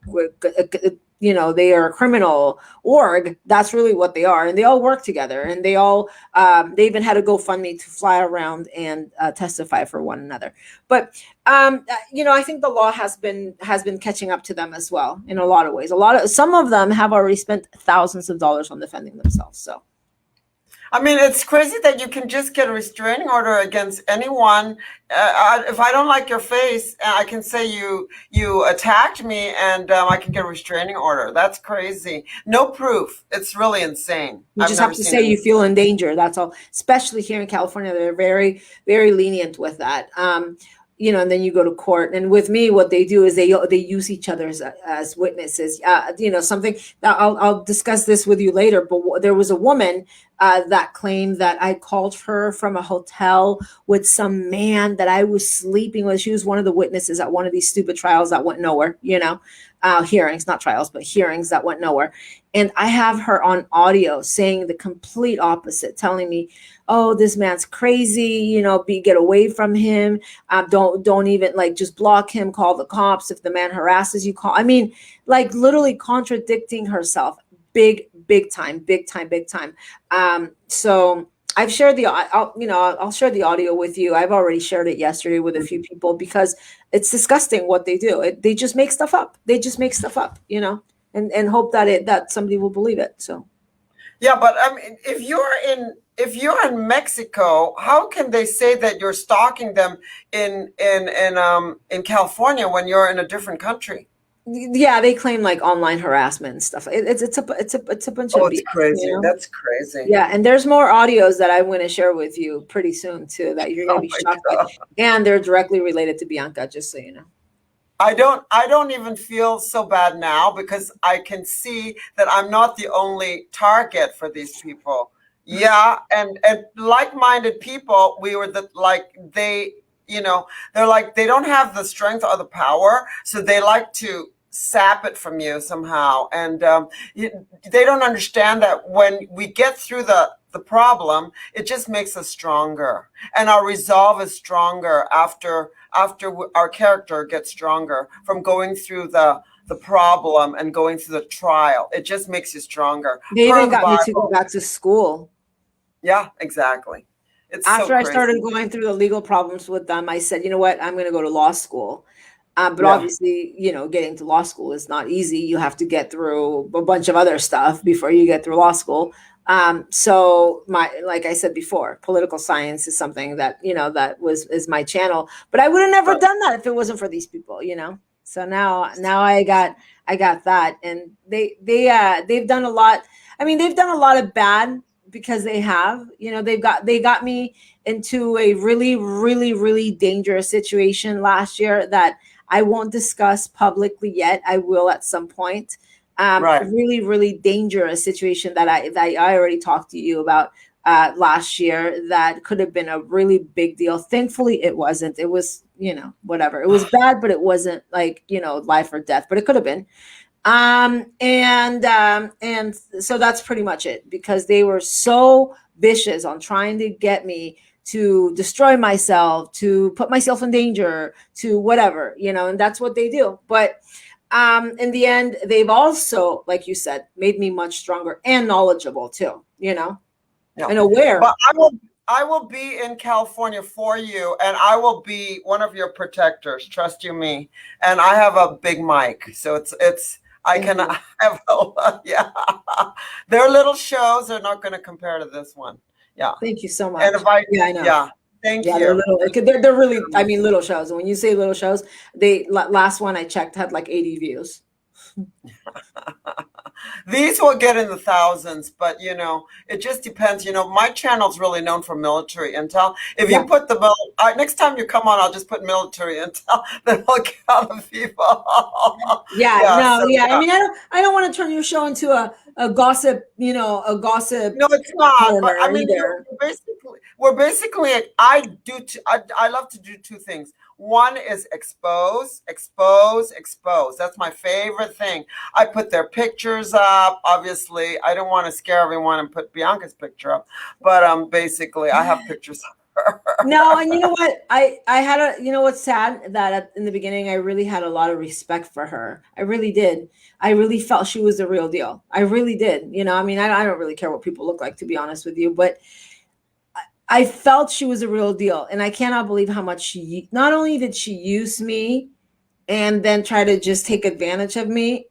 [SPEAKER 3] criminal org. That's really what they are, and they all work together, and they even had a GoFundMe to fly around and testify for one another. But I think the law has been catching up to them as well in a lot of ways. Some of them have already spent thousands of dollars on defending themselves. So
[SPEAKER 1] I mean, it's crazy that you can just get a restraining order against anyone. If I don't like your face, I can say you attacked me, and I can get a restraining order. That's crazy. No proof. It's really insane.
[SPEAKER 3] you
[SPEAKER 1] I've
[SPEAKER 3] just
[SPEAKER 1] never
[SPEAKER 3] have to
[SPEAKER 1] seen
[SPEAKER 3] say
[SPEAKER 1] it.
[SPEAKER 3] you feel in danger. That's all. Especially here in California, they're very, very lenient with that. And then you go to court. And with me, what they do is they use each other as witnesses. Something that I'll discuss this with you later. But there was a woman that claimed that I called her from a hotel with some man that I was sleeping with. She was one of the witnesses at one of these stupid trials that went nowhere. Hearings, not trials, but hearings that went nowhere. And I have her on audio saying the complete opposite, telling me, "Oh, this man's crazy. Get away from him. Don't even, like, just block him. Call the cops if the man harasses you. Call." I mean, like, literally contradicting herself. Big time, big time, big time. So I've shared I'll share the audio with you. I've already shared it yesterday with a few people because it's disgusting what they do. They just make stuff up. And hope that somebody will believe it. So
[SPEAKER 1] Yeah, but I mean, if you're in Mexico, how can they say that you're stalking them in California when you're in a different country?
[SPEAKER 3] yeah, they claim like online harassment and stuff. It's a bunch of
[SPEAKER 1] Oh,
[SPEAKER 3] BS,
[SPEAKER 1] it's crazy. That's crazy.
[SPEAKER 3] Yeah, and there's more audios that I'm going to share with you pretty soon too that you're going
[SPEAKER 1] Oh
[SPEAKER 3] to be
[SPEAKER 1] my
[SPEAKER 3] shocked by,
[SPEAKER 1] God.
[SPEAKER 3] and they're directly related to Bianca. Just so you know.
[SPEAKER 1] I don't even feel so bad now because I can see that I'm not the only target for these people. Yeah, and like-minded people, we were they're like they don't have the strength or the power, so they like to sap it from you somehow. And they don't understand that when we get through the problem, it just makes us stronger, and our resolve is stronger after our character gets stronger from going through the problem and going through the trial. It just makes you stronger.
[SPEAKER 3] They
[SPEAKER 1] Per
[SPEAKER 3] even
[SPEAKER 1] the
[SPEAKER 3] got me to go
[SPEAKER 1] Bible.
[SPEAKER 3] back to school.
[SPEAKER 1] Yeah, exactly. It's so
[SPEAKER 3] After I started
[SPEAKER 1] crazy.
[SPEAKER 3] going through the legal problems with them, I said, you know what, I'm going to go to law school. But
[SPEAKER 1] Yeah.
[SPEAKER 3] obviously, getting to law school is not easy. You have to get through a bunch of other stuff before you get through law school. So like I said before, political science is something that, that is my channel, but I would have never done that if it wasn't for these people, So now I got that, and they've done a lot. I mean, they've done a lot of bad because they have, they got me into a really, really, really dangerous situation last year that I won't discuss publicly yet. I will at some point.
[SPEAKER 1] Right.
[SPEAKER 3] Really, really dangerous situation that I already talked to you about last year that could have been a really big deal. Thankfully, it wasn't. It was, whatever. It was bad, but it wasn't like, life or death, but it could have been. And so that's pretty much it, because they were so vicious on trying to get me to destroy myself, to put myself in danger, to whatever, and that's what they do. But in the end, they've also, like you said, made me much stronger and knowledgeable too,
[SPEAKER 1] Yeah.
[SPEAKER 3] and aware.
[SPEAKER 1] But I will be in California for you, and I will be one of your protectors. Trust you me. And I have a big mic, so I can have yeah. Their little shows are not going to compare to this one. Yeah.
[SPEAKER 3] Thank you so much.
[SPEAKER 1] And if
[SPEAKER 3] I know.
[SPEAKER 1] Yeah. Thank you.
[SPEAKER 3] They're really, I mean, little shows. And when you say little shows, last one I checked had like 80 views.
[SPEAKER 1] These will get in the thousands, but it just depends. My channel's really known for military intel. If you put next time you come on, I'll just put military intel. Then we'll get all the people.
[SPEAKER 3] I mean, I don't want to turn your show into a gossip, a gossip.
[SPEAKER 1] No, it's not. But I mean, we're basically. I love to do two things. One is expose. That's my favorite thing. I put their pictures up. Obviously, I don't want to scare everyone and put Bianca's picture up, but basically, I have pictures of her.
[SPEAKER 3] No, and you know what? I had what's sad, that in the beginning, I really had a lot of respect for her. I really did. I really felt she was the real deal. I really did. I mean, I don't really care what people look like, to be honest with you, but I felt she was a real deal. And I cannot believe how much not only did she use me and then try to just take advantage of me,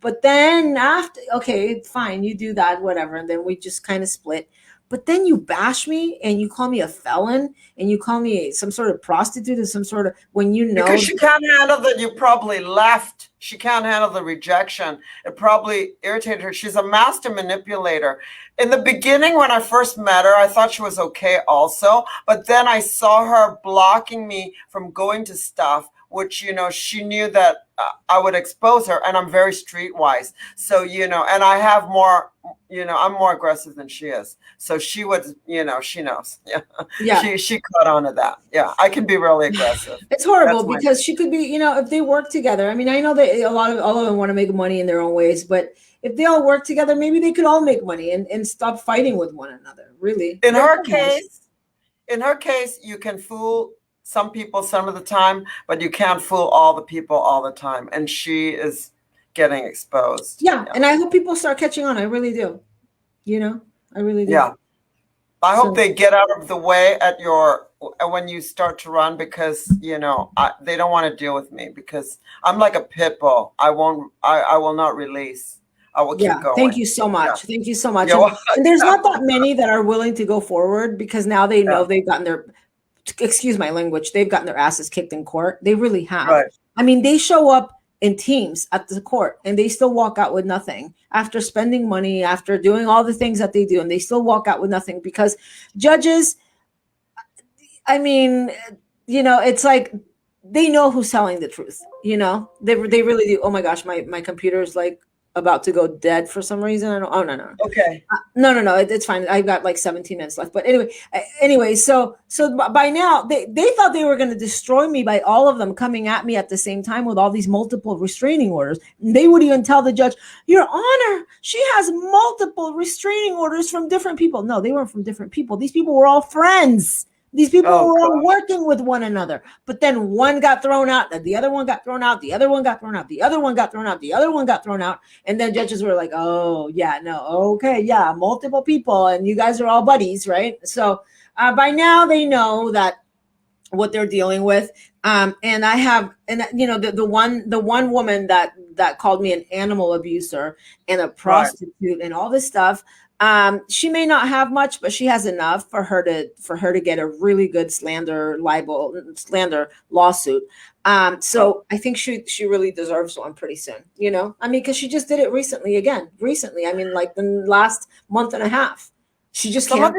[SPEAKER 3] but then after, okay, fine, you do that, whatever. And then we just kind of split. But then you bash me and you call me a felon and you call me some sort of prostitute or some sort of, because
[SPEAKER 1] she can't handle that you probably left. She can't handle the rejection. It probably irritated her. She's a master manipulator. In the beginning, when I first met her, I thought she was okay also. But then I saw her blocking me from going to stuff, which, she knew that I would expose her. And I'm very streetwise. So, and I have more, I'm more aggressive than she is. So she would, she knows. Yeah. She caught on to that. Yeah. I can be really aggressive.
[SPEAKER 3] It's horrible because she could be, if they work together. I mean, I know that all of them want to make money in their own ways, but if they all work together, maybe they could all make money and stop fighting with one another. Really.
[SPEAKER 1] In her case, you can fool some people some of the time, but you can't fool all the people all the time. And she is getting exposed.
[SPEAKER 3] Yeah. And I hope people start catching on. I really do. I really do.
[SPEAKER 1] Yeah. I hope they get out of the way when you start to run, because, they don't want to deal with me, because I'm like a pit bull. I will not release. I will keep going.
[SPEAKER 3] Thank you so much. Yeah. Thank you so much. And there's not that many that are willing to go forward, because now they know they've gotten their, excuse my language, they've gotten their asses kicked in court. They really have. Right. I mean, they show up in teams at the court and they still walk out with nothing after spending money, after doing all the things that they do, and they still walk out with nothing because judges, I mean, it's like they know who's telling the truth. They really do. Oh my gosh, my computer is like about to go dead for some reason. No.
[SPEAKER 1] Okay.
[SPEAKER 3] No. It's fine. I've got like 17 minutes left. But anyway, so by now they thought they were going to destroy me by all of them coming at me at the same time with all these multiple restraining orders. They would even tell the judge, "Your Honor, she has multiple restraining orders from different people." No, they weren't from different people. These people were all friends. These people were all working with one another. But then one got thrown out, and the other one got thrown out, the other one got thrown out, the other one got thrown out, the other one got thrown out. And then judges were like, oh, yeah, no, okay, yeah, multiple people, and you guys are all buddies, right? So by now they know that what they're dealing with. And I have, the one woman that called me an animal abuser and a prostitute and all this stuff. She may not have much, but she has enough for her to get a really good slander lawsuit. So I think she really deserves one pretty soon. I mean, because she just did it recently. I mean, like the last month and a half. She just can't.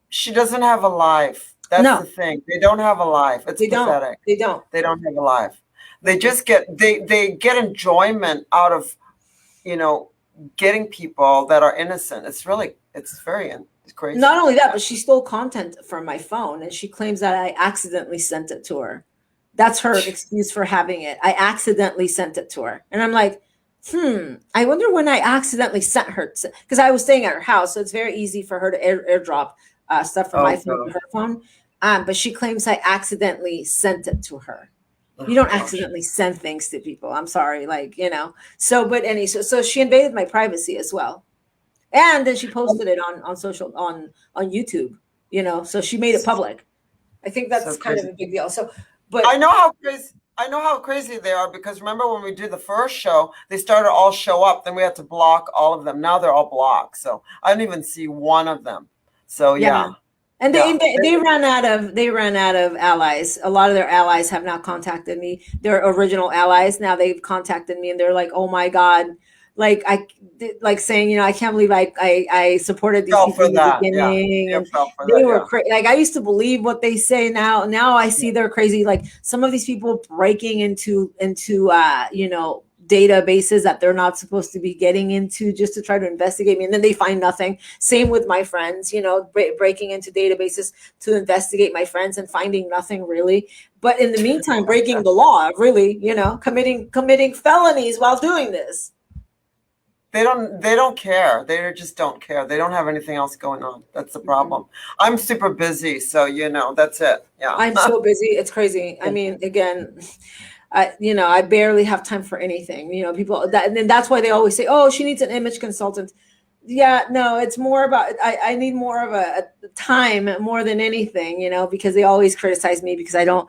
[SPEAKER 1] She doesn't have a life. That's the thing. They don't have a life. It's pathetic.
[SPEAKER 3] They don't.
[SPEAKER 1] They don't have a life. They just they get enjoyment out of, getting people that are innocent. It's crazy.
[SPEAKER 3] Not only that, but she stole content from my phone, and she claims that I accidentally sent it to her. That's her excuse for having it. I accidentally sent it to her. And I'm like, I wonder when I accidentally sent her, because I was staying at her house, so it's very easy for her to airdrop stuff from my phone to her phone. But she claims I accidentally sent it to her. You don't accidentally send things to people. I'm sorry, So, but so she invaded my privacy as well, and then she posted it on social on YouTube. So she made it public. I think that's kind of a big deal. So, but
[SPEAKER 1] I know how crazy they are, because remember when we did the first show, they started all show up, then we had to block all of them. Now they're all blocked, so I don't even see one of them. So yeah.
[SPEAKER 3] And they ran out of allies. A lot of their allies have now contacted me. Their original allies, now they've contacted me, and they're like, "Oh my God," saying, I can't believe I supported these people in the beginning.
[SPEAKER 1] Yeah.
[SPEAKER 3] They were crazy. I used to believe what they say now. Now I see they're crazy. Like some of these people breaking into databases that they're not supposed to be getting into just to try to investigate me, and then they find nothing. Same with my friends, breaking into databases to investigate my friends and finding nothing really. But in the meantime, breaking the law, really, committing felonies while doing this.
[SPEAKER 1] They don't care. They just don't care. They don't have anything else going on. That's the problem. I'm super busy, so that's it. Yeah.
[SPEAKER 3] I'm so busy. It's crazy. I mean, again, I barely have time for anything. People and then that's why they always say, "Oh, she needs an image consultant." Yeah, no, it's more about I need more of a time more than anything, because they always criticize me because I don't,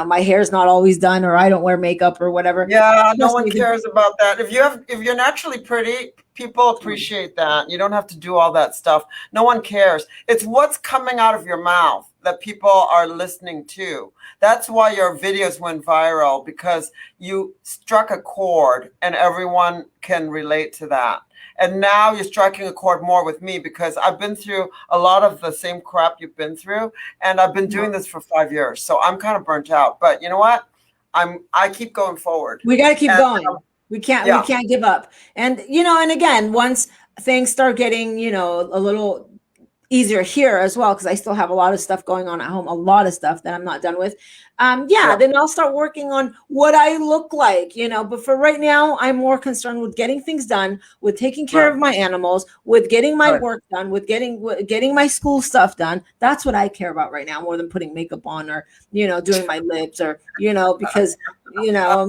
[SPEAKER 3] my hair's not always done, or I don't wear makeup or whatever.
[SPEAKER 1] Yeah, no one cares about that. If you're naturally pretty, people appreciate that. You don't have to do all that stuff. No one cares. It's what's coming out of your mouth that people are listening to. That's why your videos went viral, because you struck a chord and everyone can relate to that. And now you're striking a chord more with me, because I've been through a lot of the same crap you've been through, and I've been doing this for 5 years. So I'm kind of burnt out. But you know what? I keep going forward.
[SPEAKER 3] We got to keep going. We can't give up. And and again, once things start getting a little easier here as well, because I still have a lot of stuff going on at home, a lot of stuff that I'm not done with. Then I'll start working on what I look like, but for right now, I'm more concerned with getting things done, with taking care of my animals, with getting my work done, with getting my school stuff done. That's what I care about right now, more than putting makeup on, or doing my lips, or because all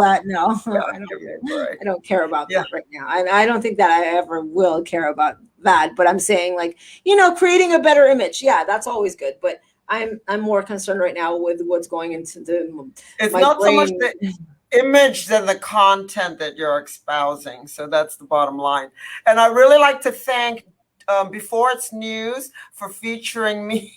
[SPEAKER 3] that. No, I don't care about that right now, and I don't think that I ever will care about that. But I'm saying, creating a better image, that's always good, but I'm more concerned right now with what's going into
[SPEAKER 1] it's not so much the image than the content that you're espousing. So that's the bottom line. And I really like to thank Before It's News for featuring me.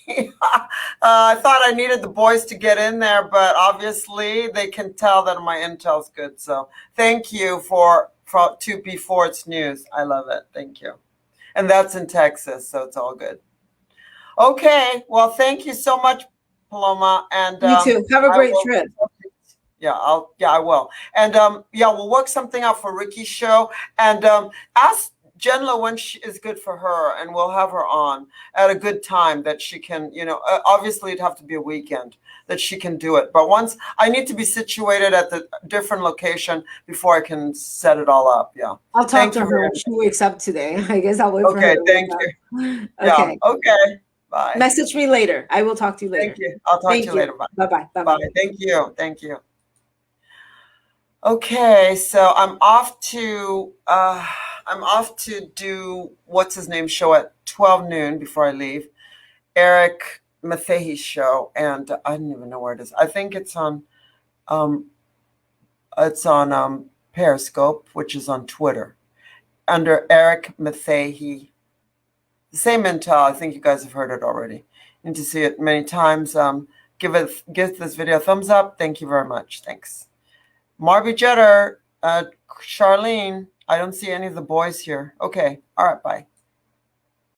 [SPEAKER 1] I thought I needed the boys to get in there, but obviously they can tell that my intel's good. So thank you to Before It's News. I love it. Thank you. And that's in Texas, so it's all good. Okay, well, thank you so much, Paloma. And
[SPEAKER 3] you too. Have a great trip.
[SPEAKER 1] Yeah, I will. And we'll work something out for Ricky's show. And ask Jenla when is good for her, and we'll have her on at a good time that she can, obviously it'd have to be a weekend that she can do it. But once I need to be situated at the different location before I can set it all up. Yeah.
[SPEAKER 3] I'll talk to her when she wakes up today. I guess I'll wait for her.
[SPEAKER 1] Okay, thank you.
[SPEAKER 3] Okay.
[SPEAKER 1] Yeah, okay. Bye.
[SPEAKER 3] Message me later. I will talk to you later.
[SPEAKER 1] Thank you. I'll talk to you later. Bye.
[SPEAKER 3] Bye-bye.
[SPEAKER 1] Bye. Thank you. Thank you. Okay, so I'm off to do what's his name show at 12 noon before I leave. Eric Mathehi's show, and I don't even know where it is. I think it's on Periscope, which is on Twitter. under Eric Mathey. The same intel. I think you guys have heard it already. Need to see it many times. Give this video a thumbs up. Thank you very much. Thanks. Marby Jetter, Charlene. I don't see any of the boys here. Okay. All right. Bye.